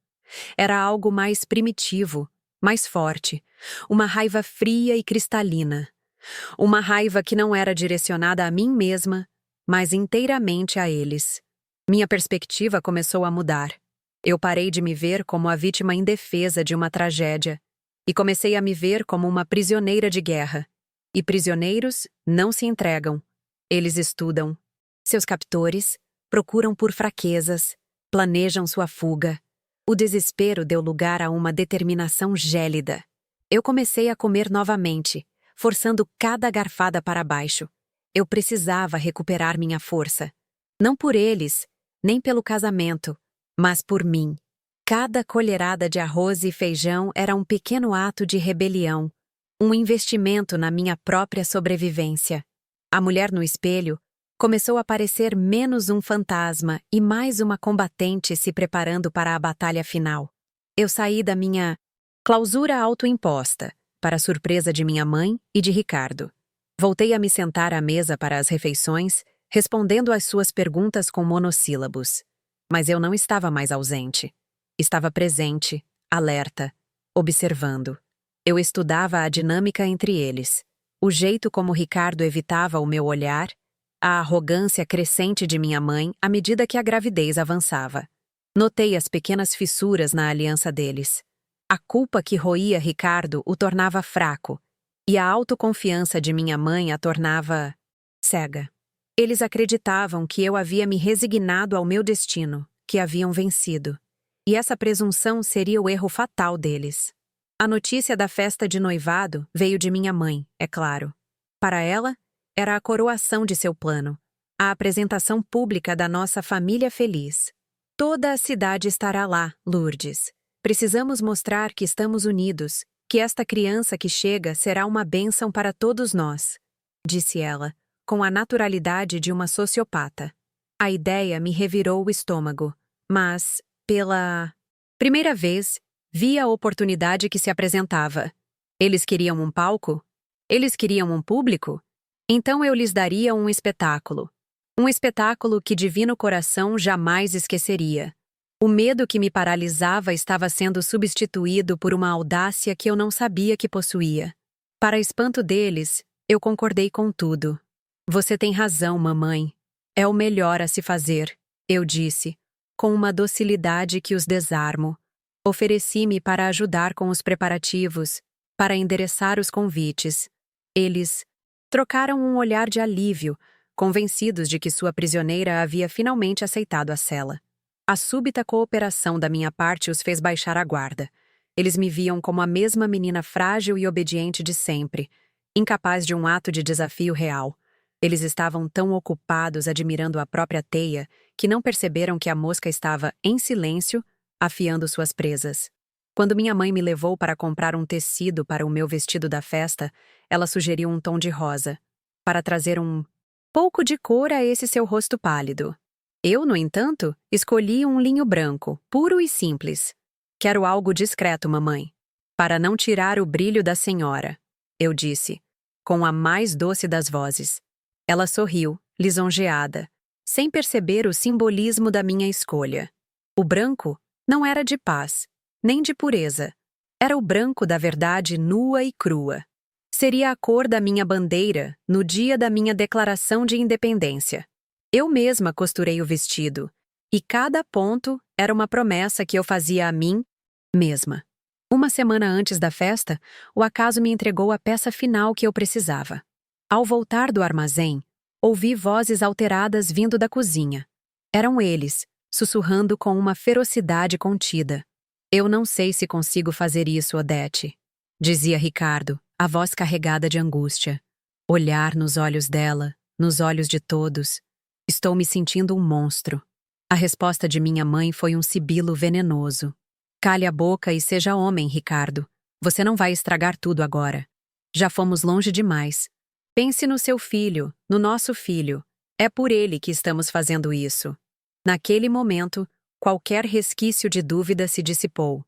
Era algo mais primitivo, mais forte, uma raiva fria e cristalina. Uma raiva que não era direcionada a mim mesma, mas inteiramente a eles. Minha perspectiva começou a mudar. Eu parei de me ver como a vítima indefesa de uma tragédia e comecei a me ver como uma prisioneira de guerra. E prisioneiros não se entregam. Eles estudam. Seus captores procuram por fraquezas, planejam sua fuga. O desespero deu lugar a uma determinação gélida. Eu comecei a comer novamente, forçando cada garfada para baixo. Eu precisava recuperar minha força. Não por eles, nem pelo casamento, mas por mim. Cada colherada de arroz e feijão era um pequeno ato de rebelião, um investimento na minha própria sobrevivência. A mulher no espelho começou a parecer menos um fantasma e mais uma combatente se preparando para a batalha final. Eu saí da minha clausura autoimposta, para a surpresa de minha mãe e de Ricardo. Voltei a me sentar à mesa para as refeições, respondendo às suas perguntas com monossílabos. Mas eu não estava mais ausente. Estava presente, alerta, observando. Eu estudava a dinâmica entre eles. O jeito como Ricardo evitava o meu olhar, a arrogância crescente de minha mãe à medida que a gravidez avançava. Notei as pequenas fissuras na aliança deles. A culpa que roía Ricardo o tornava fraco, e a autoconfiança de minha mãe a tornava cega. Eles acreditavam que eu havia me resignado ao meu destino, que haviam vencido. E essa presunção seria o erro fatal deles. A notícia da festa de noivado veio de minha mãe, é claro. Para ela, era a coroação de seu plano, a apresentação pública da nossa família feliz. Toda a cidade estará lá, Lourdes. Precisamos mostrar que estamos unidos, que esta criança que chega será uma bênção para todos nós, disse ela, com a naturalidade de uma sociopata. A ideia me revirou o estômago, mas, pela primeira vez, vi a oportunidade que se apresentava. Eles queriam um palco? Eles queriam um público? Então eu lhes daria um espetáculo. Um espetáculo que Divino Coração jamais esqueceria. O medo que me paralisava estava sendo substituído por uma audácia que eu não sabia que possuía. Para espanto deles, eu concordei com tudo. Você tem razão, mamãe. É o melhor a se fazer, eu disse, com uma docilidade que os desarmo. Ofereci-me para ajudar com os preparativos, para endereçar os convites. Eles trocaram um olhar de alívio, convencidos de que sua prisioneira havia finalmente aceitado a cela. A súbita cooperação da minha parte os fez baixar a guarda. Eles me viam como a mesma menina frágil e obediente de sempre, incapaz de um ato de desafio real. Eles estavam tão ocupados admirando a própria teia que não perceberam que a mosca estava, em silêncio, afiando suas presas. Quando minha mãe me levou para comprar um tecido para o meu vestido da festa, ela sugeriu um tom de rosa, para trazer um pouco de cor a esse seu rosto pálido. Eu, no entanto, escolhi um linho branco, puro e simples. Quero algo discreto, mamãe, para não tirar o brilho da senhora, eu disse, com a mais doce das vozes. Ela sorriu, lisonjeada, sem perceber o simbolismo da minha escolha. O branco não era de paz, nem de pureza. Era o branco da verdade nua e crua. Seria a cor da minha bandeira no dia da minha declaração de independência. Eu mesma costurei o vestido, e cada ponto era uma promessa que eu fazia a mim mesma. Uma semana antes da festa, o acaso me entregou a peça final que eu precisava. Ao voltar do armazém, ouvi vozes alteradas vindo da cozinha. Eram eles, sussurrando com uma ferocidade contida. Eu não sei se consigo fazer isso, Odete, dizia Ricardo, a voz carregada de angústia. Olhar nos olhos dela, nos olhos de todos. Estou me sentindo um monstro. A resposta de minha mãe foi um sibilo venenoso. Cale a boca e seja homem, Ricardo. Você não vai estragar tudo agora. Já fomos longe demais. Pense no seu filho, no nosso filho. É por ele que estamos fazendo isso. Naquele momento, qualquer resquício de dúvida se dissipou.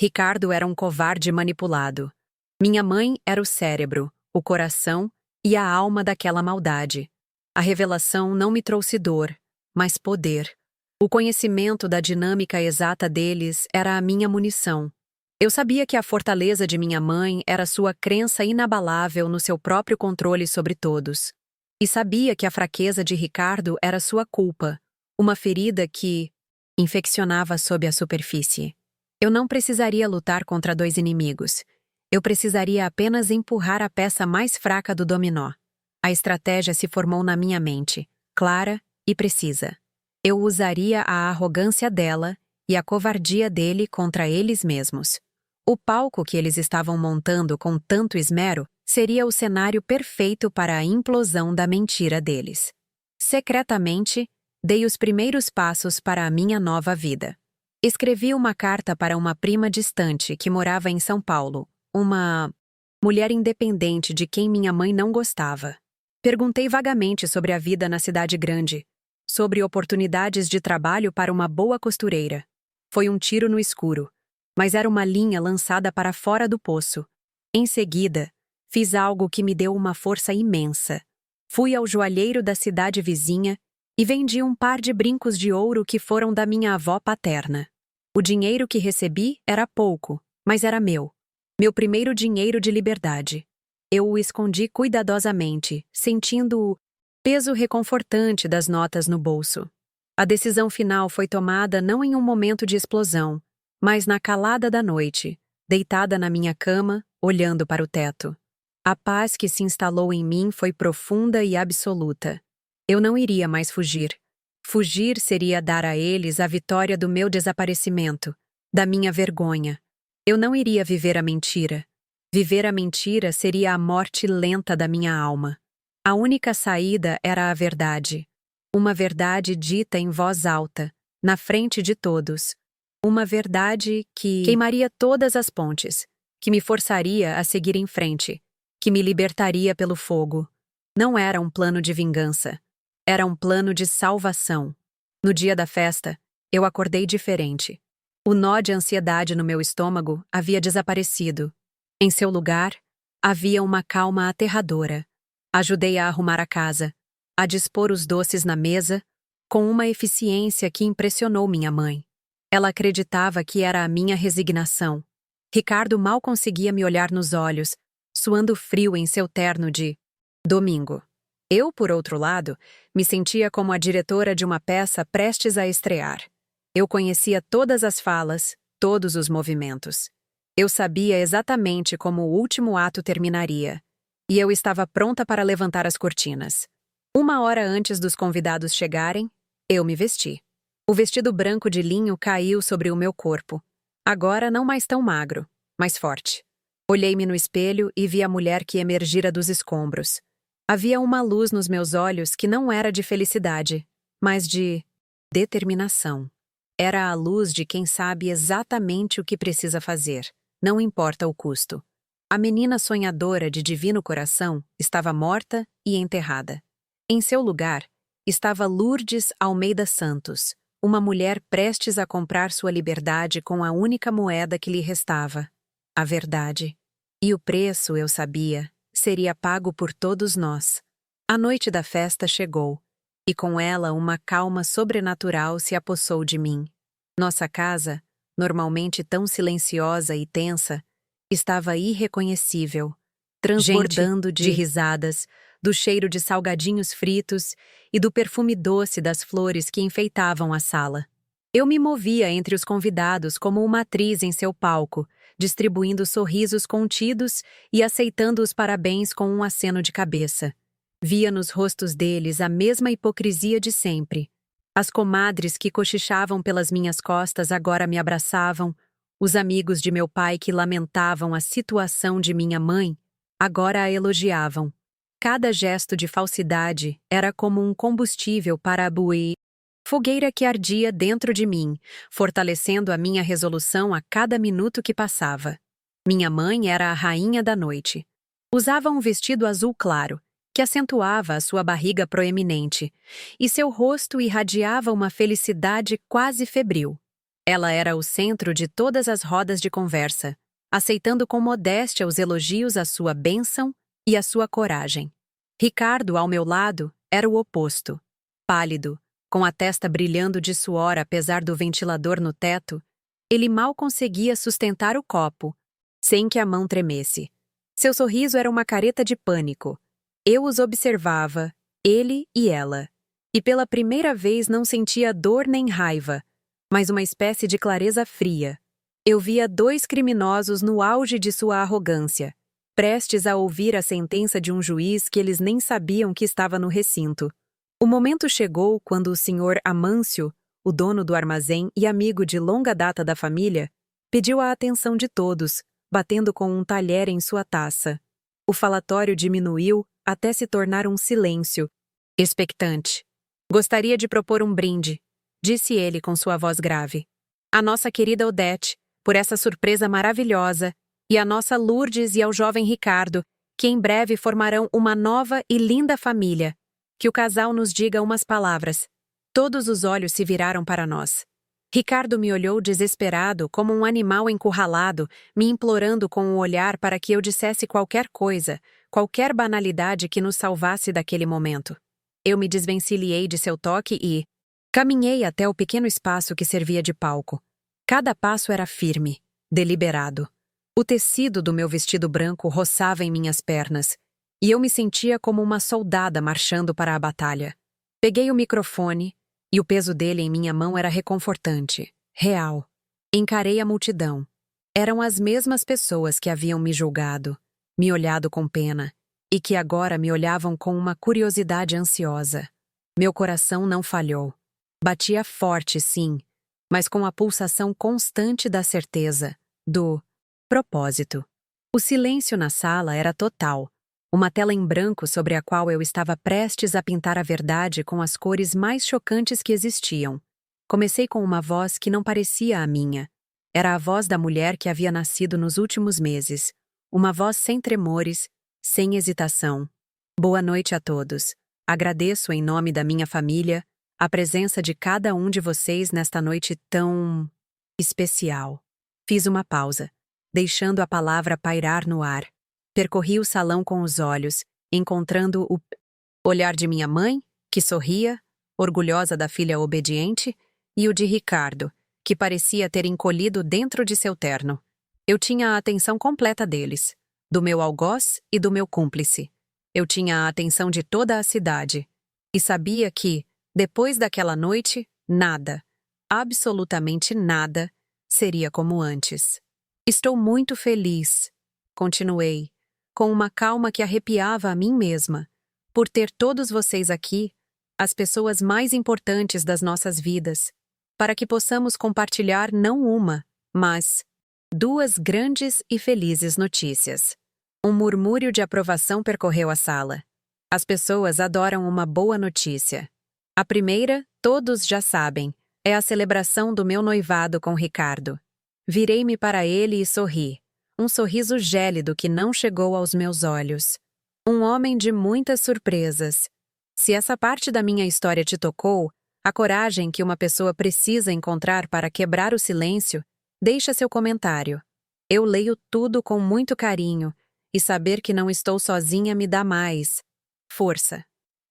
Ricardo era um covarde manipulado. Minha mãe era o cérebro, o coração e a alma daquela maldade. A revelação não me trouxe dor, mas poder. O conhecimento da dinâmica exata deles era a minha munição. Eu sabia que a fortaleza de minha mãe era sua crença inabalável no seu próprio controle sobre todos. E sabia que a fraqueza de Ricardo era sua culpa, uma ferida que infeccionava sob a superfície. Eu não precisaria lutar contra dois inimigos. Eu precisaria apenas empurrar a peça mais fraca do dominó. A estratégia se formou na minha mente, clara e precisa. Eu usaria a arrogância dela e a covardia dele contra eles mesmos. O palco que eles estavam montando com tanto esmero seria o cenário perfeito para a implosão da mentira deles. Secretamente, dei os primeiros passos para a minha nova vida. Escrevi uma carta para uma prima distante que morava em São Paulo, uma mulher independente de quem minha mãe não gostava. Perguntei vagamente sobre a vida na cidade grande, sobre oportunidades de trabalho para uma boa costureira. Foi um tiro no escuro, mas era uma linha lançada para fora do poço. Em seguida, fiz algo que me deu uma força imensa. Fui ao joalheiro da cidade vizinha e vendi um par de brincos de ouro que foram da minha avó paterna. O dinheiro que recebi era pouco, mas era meu. Meu primeiro dinheiro de liberdade. Eu o escondi cuidadosamente, sentindo o peso reconfortante das notas no bolso. A decisão final foi tomada não em um momento de explosão, mas na calada da noite, deitada na minha cama, olhando para o teto. A paz que se instalou em mim foi profunda e absoluta. Eu não iria mais fugir. Fugir seria dar a eles a vitória do meu desaparecimento, da minha vergonha. Eu não iria viver a mentira. Viver a mentira seria a morte lenta da minha alma. A única saída era a verdade. Uma verdade dita em voz alta, na frente de todos. Uma verdade que queimaria todas as pontes, que me forçaria a seguir em frente, que me libertaria pelo fogo. Não era um plano de vingança. Era um plano de salvação. No dia da festa, eu acordei diferente. O nó de ansiedade no meu estômago havia desaparecido. Em seu lugar, havia uma calma aterradora. Ajudei a arrumar a casa, a dispor os doces na mesa, com uma eficiência que impressionou minha mãe. Ela acreditava que era a minha resignação. Ricardo mal conseguia me olhar nos olhos, suando frio em seu terno de domingo. Eu, por outro lado, me sentia como a diretora de uma peça prestes a estrear. Eu conhecia todas as falas, todos os movimentos. Eu sabia exatamente como o último ato terminaria. E eu estava pronta para levantar as cortinas. 1 hora antes dos convidados chegarem, eu me vesti. O vestido branco de linho caiu sobre o meu corpo. Agora não mais tão magro, mas forte. Olhei-me no espelho e vi a mulher que emergira dos escombros. Havia uma luz nos meus olhos que não era de felicidade, mas de determinação. Era a luz de quem sabe exatamente o que precisa fazer, não importa o custo. A menina sonhadora de divino coração estava morta e enterrada. Em seu lugar, estava Lourdes Almeida Santos, uma mulher prestes a comprar sua liberdade com a única moeda que lhe restava, a verdade. E o preço, eu sabia, seria pago por todos nós. A noite da festa chegou, e com ela uma calma sobrenatural se apossou de mim. Nossa casa, normalmente tão silenciosa e tensa, estava irreconhecível, transbordando de risadas, do cheiro de salgadinhos fritos e do perfume doce das flores que enfeitavam a sala. Eu me movia entre os convidados como uma atriz em seu palco, distribuindo sorrisos contidos e aceitando os parabéns com um aceno de cabeça. Via nos rostos deles a mesma hipocrisia de sempre. As comadres que cochichavam pelas minhas costas agora me abraçavam, os amigos de meu pai que lamentavam a situação de minha mãe, agora a elogiavam. Cada gesto de falsidade era como um combustível para a fogueira que ardia dentro de mim, fortalecendo a minha resolução a cada minuto que passava. Minha mãe era a rainha da noite. Usava um vestido azul claro, que acentuava a sua barriga proeminente, e seu rosto irradiava uma felicidade quase febril. Ela era o centro de todas as rodas de conversa, aceitando com modéstia os elogios à sua bênção e à sua coragem. Ricardo, ao meu lado, era o oposto. Pálido, com a testa brilhando de suor apesar do ventilador no teto, ele mal conseguia sustentar o copo, sem que a mão tremesse. Seu sorriso era uma careta de pânico. Eu os observava, ele e ela, e pela primeira vez não sentia dor nem raiva, mas uma espécie de clareza fria. Eu via dois criminosos no auge de sua arrogância, prestes a ouvir a sentença de um juiz que eles nem sabiam que estava no recinto. O momento chegou quando o senhor Amâncio, o dono do armazém e amigo de longa data da família, pediu a atenção de todos, batendo com um talher em sua taça. O falatório diminuiu até se tornar um silêncio, expectante. Gostaria de propor um brinde, disse ele com sua voz grave. a nossa querida Odete, por essa surpresa maravilhosa, e a nossa Lourdes e ao jovem Ricardo, que em breve formarão uma nova e linda família. Que o casal nos diga umas palavras. Todos os olhos se viraram para nós. Ricardo me olhou desesperado, como um animal encurralado, me implorando com o olhar para que eu dissesse qualquer coisa, qualquer banalidade que nos salvasse daquele momento. Eu me desvencilhei de seu toque e caminhei até o pequeno espaço que servia de palco. Cada passo era firme, deliberado. O tecido do meu vestido branco roçava em minhas pernas, e eu me sentia como uma soldada marchando para a batalha. Peguei o microfone, e o peso dele em minha mão era reconfortante, real. Encarei a multidão. Eram as mesmas pessoas que haviam me julgado, me olhado com pena, e que agora me olhavam com uma curiosidade ansiosa. Meu coração não falhou. Batia forte, sim, mas com a pulsação constante da certeza, do propósito. O silêncio na sala era total, uma tela em branco sobre a qual eu estava prestes a pintar a verdade com as cores mais chocantes que existiam. Comecei com uma voz que não parecia a minha. Era a voz da mulher que havia nascido nos últimos meses. Uma voz sem tremores, sem hesitação. Boa noite a todos. Agradeço em nome da minha família a presença de cada um de vocês nesta noite tão especial. Fiz uma pausa, deixando a palavra pairar no ar. Percorri o salão com os olhos, encontrando o olhar de minha mãe, que sorria, orgulhosa da filha obediente, e o de Ricardo, que parecia ter encolhido dentro de seu terno. Eu tinha a atenção completa deles, do meu algoz e do meu cúmplice. Eu tinha a atenção de toda a cidade, e sabia que, depois daquela noite, nada, absolutamente nada, seria como antes. Estou muito feliz, continuei, com uma calma que arrepiava a mim mesma, por ter todos vocês aqui, as pessoas mais importantes das nossas vidas, para que possamos compartilhar não uma, mas duas grandes e felizes notícias. Um murmúrio de aprovação percorreu a sala. As pessoas adoram uma boa notícia. A primeira, todos já sabem, é a celebração do meu noivado com Ricardo. Virei-me para ele e sorri. Um sorriso gélido que não chegou aos meus olhos. Um homem de muitas surpresas. Se essa parte da minha história te tocou, a coragem que uma pessoa precisa encontrar para quebrar o silêncio, deixa seu comentário. Eu leio tudo com muito carinho, e saber que não estou sozinha me dá mais força.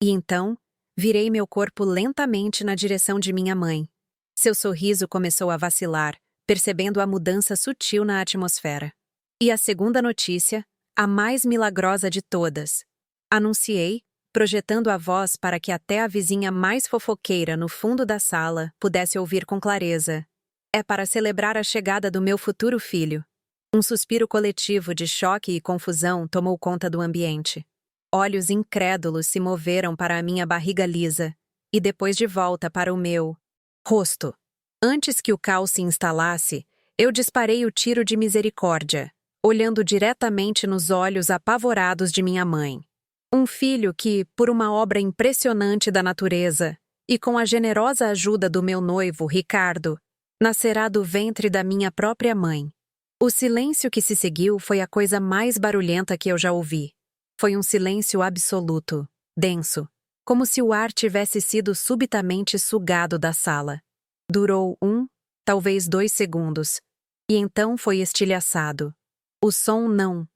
E então, virei meu corpo lentamente na direção de minha mãe. Seu sorriso começou a vacilar, percebendo a mudança sutil na atmosfera. E a segunda notícia, a mais milagrosa de todas. Anunciei, projetando a voz para que até a vizinha mais fofoqueira no fundo da sala pudesse ouvir com clareza. É para celebrar a chegada do meu futuro filho. Um suspiro coletivo de choque e confusão tomou conta do ambiente. Olhos incrédulos se moveram para a minha barriga lisa, e depois de volta para o meu rosto. Antes que o caos se instalasse, eu disparei o tiro de misericórdia, olhando diretamente nos olhos apavorados de minha mãe. Um filho que, por uma obra impressionante da natureza, e com a generosa ajuda do meu noivo, Ricardo, nascerá do ventre da minha própria mãe. O silêncio que se seguiu foi a coisa mais barulhenta que eu já ouvi. Foi um silêncio absoluto, denso, como se o ar tivesse sido subitamente sugado da sala. Durou 1, talvez 2 segundos, e então foi estilhaçado. O som não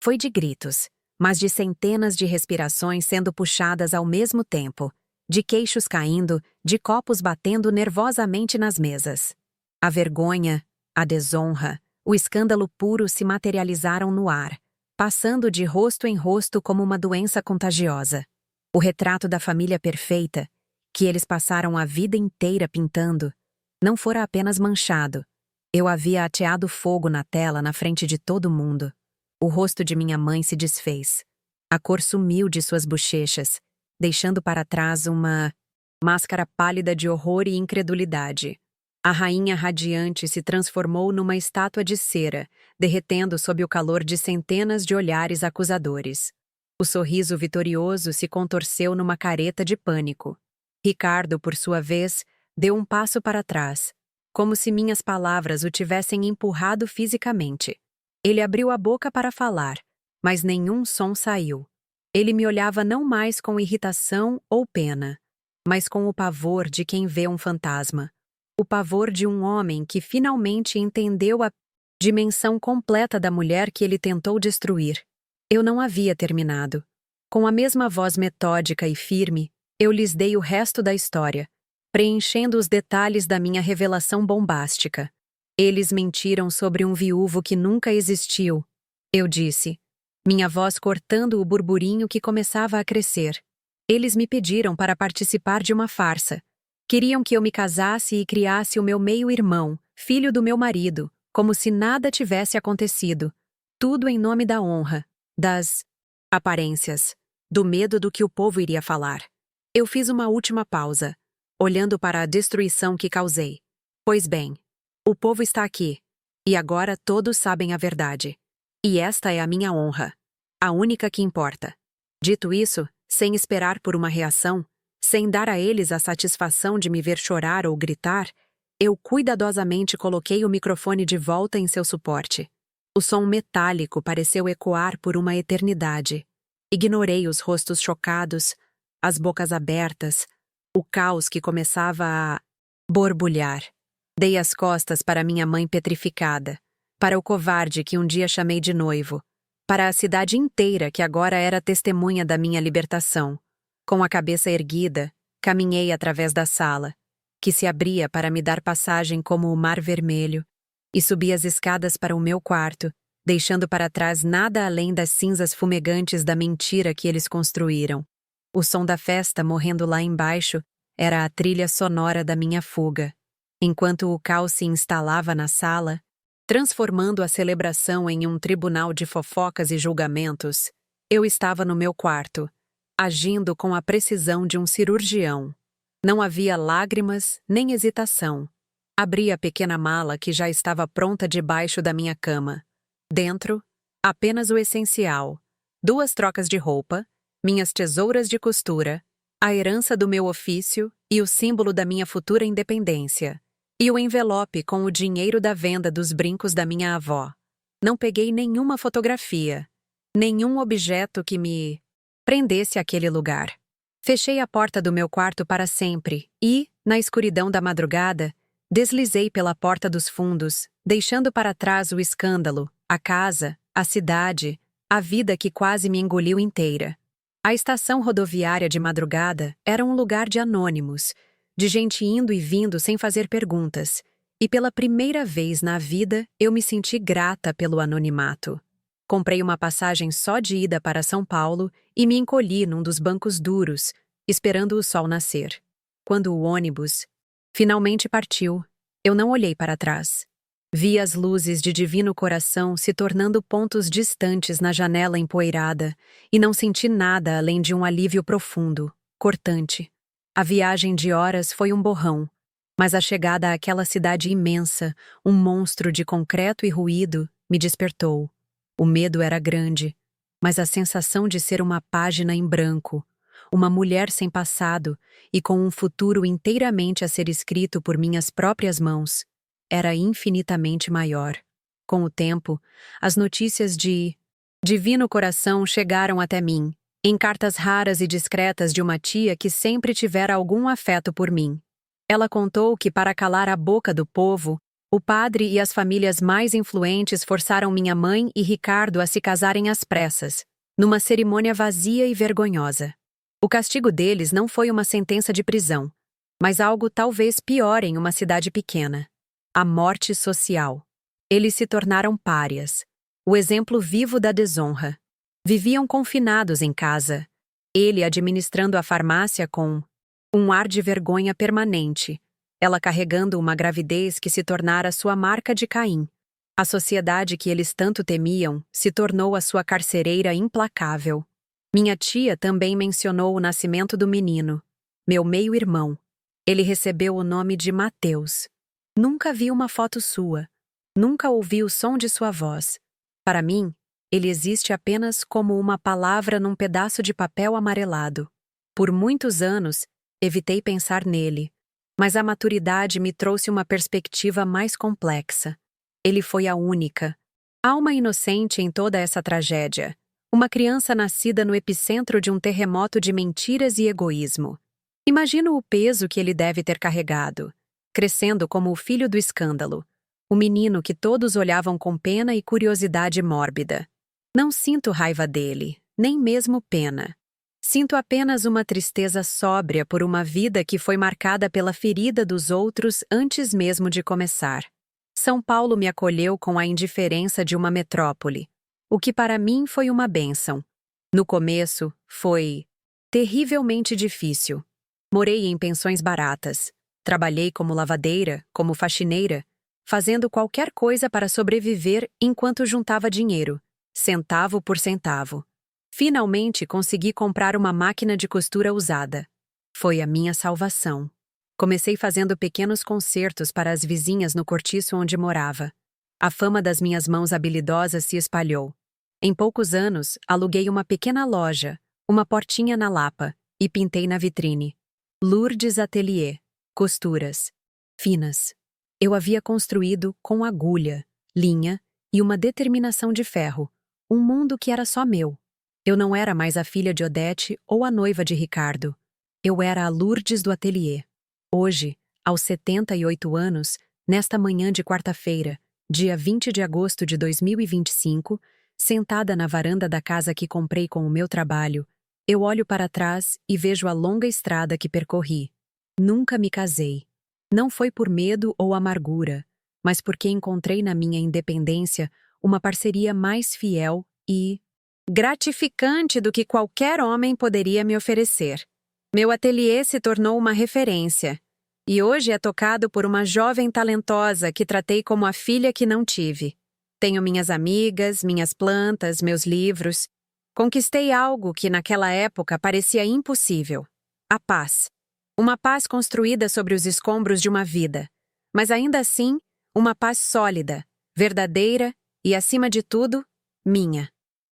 foi de gritos, mas de centenas de respirações sendo puxadas ao mesmo tempo, de queixos caindo, de copos batendo nervosamente nas mesas. A vergonha, a desonra, o escândalo puro se materializaram no ar, passando de rosto em rosto como uma doença contagiosa. O retrato da família perfeita, que eles passaram a vida inteira pintando, não fora apenas manchado. Eu havia ateado fogo na tela na frente de todo mundo. O rosto de minha mãe se desfez. A cor sumiu de suas bochechas, deixando para trás uma máscara pálida de horror e incredulidade. A rainha radiante se transformou numa estátua de cera, derretendo sob o calor de centenas de olhares acusadores. O sorriso vitorioso se contorceu numa careta de pânico. Ricardo, por sua vez, deu um passo para trás, como se minhas palavras o tivessem empurrado fisicamente. Ele abriu a boca para falar, mas nenhum som saiu. Ele me olhava não mais com irritação ou pena, mas com o pavor de quem vê um fantasma. O pavor de um homem que finalmente entendeu a dimensão completa da mulher que ele tentou destruir. Eu não havia terminado. Com a mesma voz metódica e firme, eu lhes dei o resto da história, preenchendo os detalhes da minha revelação bombástica. Eles mentiram sobre um viúvo que nunca existiu, eu disse, minha voz cortando o burburinho que começava a crescer. Eles me pediram para participar de uma farsa. Queriam que eu me casasse e criasse o meu meio-irmão, filho do meu marido, como se nada tivesse acontecido. Tudo em nome da honra, das aparências, do medo do que o povo iria falar. Eu fiz uma última pausa, olhando para a destruição que causei. Pois bem, o povo está aqui, e agora todos sabem a verdade. E esta é a minha honra, a única que importa. Dito isso, sem esperar por uma reação, sem dar a eles a satisfação de me ver chorar ou gritar, eu cuidadosamente coloquei o microfone de volta em seu suporte. O som metálico pareceu ecoar por uma eternidade. Ignorei os rostos chocados, as bocas abertas, o caos que começava a borbulhar. Dei as costas para minha mãe petrificada, para o covarde que um dia chamei de noivo, para a cidade inteira que agora era testemunha da minha libertação. Com a cabeça erguida, caminhei através da sala, que se abria para me dar passagem como o mar vermelho, e subi as escadas para o meu quarto, deixando para trás nada além das cinzas fumegantes da mentira que eles construíram. O som da festa morrendo lá embaixo era a trilha sonora da minha fuga. Enquanto o caos se instalava na sala, transformando a celebração em um tribunal de fofocas e julgamentos, eu estava no meu quarto, agindo com a precisão de um cirurgião. Não havia lágrimas nem hesitação. Abri a pequena mala que já estava pronta debaixo da minha cama. Dentro, apenas o essencial: 2 trocas de roupa, minhas tesouras de costura, a herança do meu ofício e o símbolo da minha futura independência, e o envelope com o dinheiro da venda dos brincos da minha avó. Não peguei nenhuma fotografia, nenhum objeto que me prendesse àquele lugar. Fechei a porta do meu quarto para sempre e, na escuridão da madrugada, deslizei pela porta dos fundos, deixando para trás o escândalo, a casa, a cidade, a vida que quase me engoliu inteira. A estação rodoviária de madrugada era um lugar de anônimos, de gente indo e vindo sem fazer perguntas, e pela primeira vez na vida eu me senti grata pelo anonimato. Comprei uma passagem só de ida para São Paulo e me encolhi num dos bancos duros, esperando o sol nascer. Quando o ônibus finalmente partiu, eu não olhei para trás. Vi as luzes de Divino Coração se tornando pontos distantes na janela empoeirada e não senti nada além de um alívio profundo, cortante. A viagem de horas foi um borrão, mas a chegada àquela cidade imensa, um monstro de concreto e ruído, me despertou. O medo era grande, mas a sensação de ser uma página em branco, uma mulher sem passado e com um futuro inteiramente a ser escrito por minhas próprias mãos, era infinitamente maior. Com o tempo, as notícias de Divino Coração chegaram até mim, em cartas raras e discretas de uma tia que sempre tivera algum afeto por mim. Ela contou que, para calar a boca do povo, o padre e as famílias mais influentes forçaram minha mãe e Ricardo a se casarem às pressas, numa cerimônia vazia e vergonhosa. O castigo deles não foi uma sentença de prisão, mas algo talvez pior em uma cidade pequena: a morte social. Eles se tornaram párias, o exemplo vivo da desonra. Viviam confinados em casa, ele administrando a farmácia com um ar de vergonha permanente, ela carregando uma gravidez que se tornara sua marca de Caim. A sociedade que eles tanto temiam se tornou a sua carcereira implacável. Minha tia também mencionou o nascimento do menino, meu meio-irmão. Ele recebeu o nome de Mateus. Nunca vi uma foto sua, nunca ouvi o som de sua voz. Para mim, ele existe apenas como uma palavra num pedaço de papel amarelado. Por muitos anos, evitei pensar nele, Mas a maturidade me trouxe uma perspectiva mais complexa. Ele foi a única. Alma inocente em toda essa tragédia. Uma criança nascida no epicentro de um terremoto de mentiras e egoísmo. Imagino o peso que ele deve ter carregado, crescendo como o filho do escândalo, o menino que todos olhavam com pena e curiosidade mórbida. Não sinto raiva dele, nem mesmo pena. Sinto apenas uma tristeza sóbria por uma vida que foi marcada pela ferida dos outros antes mesmo de começar. São Paulo me acolheu com a indiferença de uma metrópole, o que para mim foi uma bênção. No começo, foi terrivelmente difícil. Morei em pensões baratas. Trabalhei como lavadeira, como faxineira, fazendo qualquer coisa para sobreviver enquanto juntava dinheiro, centavo por centavo. Finalmente consegui comprar uma máquina de costura usada. Foi a minha salvação. Comecei fazendo pequenos concertos para as vizinhas no cortiço onde morava. A fama das minhas mãos habilidosas se espalhou. Em poucos anos, aluguei uma pequena loja, uma portinha na Lapa, e pintei na vitrine. Lourdes Atelier. Costuras. Finas. Eu havia construído com agulha, linha e uma determinação de ferro, um mundo que era só meu. Eu não era mais a filha de Odete ou a noiva de Ricardo. Eu era a Lourdes do Atelier. Hoje, aos 78 anos, nesta manhã de quarta-feira, dia 20 de agosto de 2025, sentada na varanda da casa que comprei com o meu trabalho, eu olho para trás e vejo a longa estrada que percorri. Nunca me casei. Não foi por medo ou amargura, mas porque encontrei na minha independência uma parceria mais fiel e gratificante do que qualquer homem poderia me oferecer. Meu ateliê se tornou uma referência, e hoje é tocado por uma jovem talentosa que tratei como a filha que não tive. Tenho minhas amigas, minhas plantas, meus livros. Conquistei algo que naquela época parecia impossível: a paz. Uma paz construída sobre os escombros de uma vida, mas ainda assim, uma paz sólida, verdadeira e, acima de tudo, minha.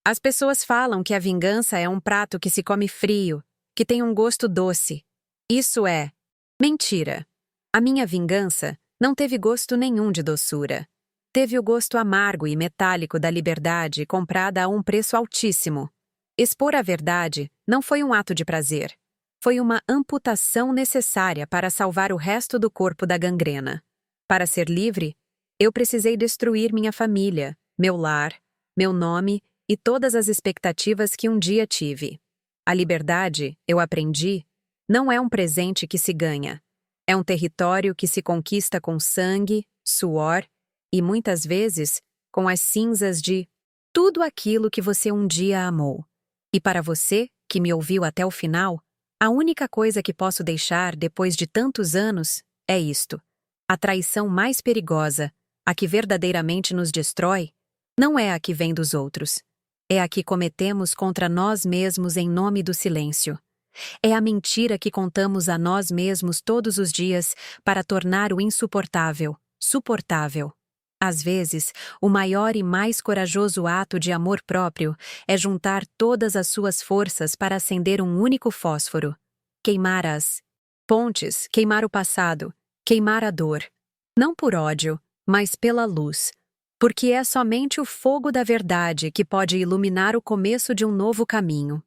As pessoas falam que a vingança é um prato que se come frio, que tem um gosto doce. Isso é mentira. A minha vingança não teve gosto nenhum de doçura. Teve o gosto amargo e metálico da liberdade comprada a um preço altíssimo. Expor a verdade não foi um ato de prazer. Foi uma amputação necessária para salvar o resto do corpo da gangrena. Para ser livre, eu precisei destruir minha família, meu lar, meu nome e todas as expectativas que um dia tive. A liberdade, eu aprendi, não é um presente que se ganha. É um território que se conquista com sangue, suor e, muitas vezes, com as cinzas de tudo aquilo que você um dia amou. E para você, que me ouviu até o final, a única coisa que posso deixar depois de tantos anos é isto: a traição mais perigosa, a que verdadeiramente nos destrói, não é a que vem dos outros. É a que cometemos contra nós mesmos em nome do silêncio. É a mentira que contamos a nós mesmos todos os dias para tornar o insuportável suportável. Às vezes, o maior e mais corajoso ato de amor próprio é juntar todas as suas forças para acender um único fósforo. Queimar as pontes, queimar o passado, queimar a dor. Não por ódio, mas pela luz. Porque é somente o fogo da verdade que pode iluminar o começo de um novo caminho.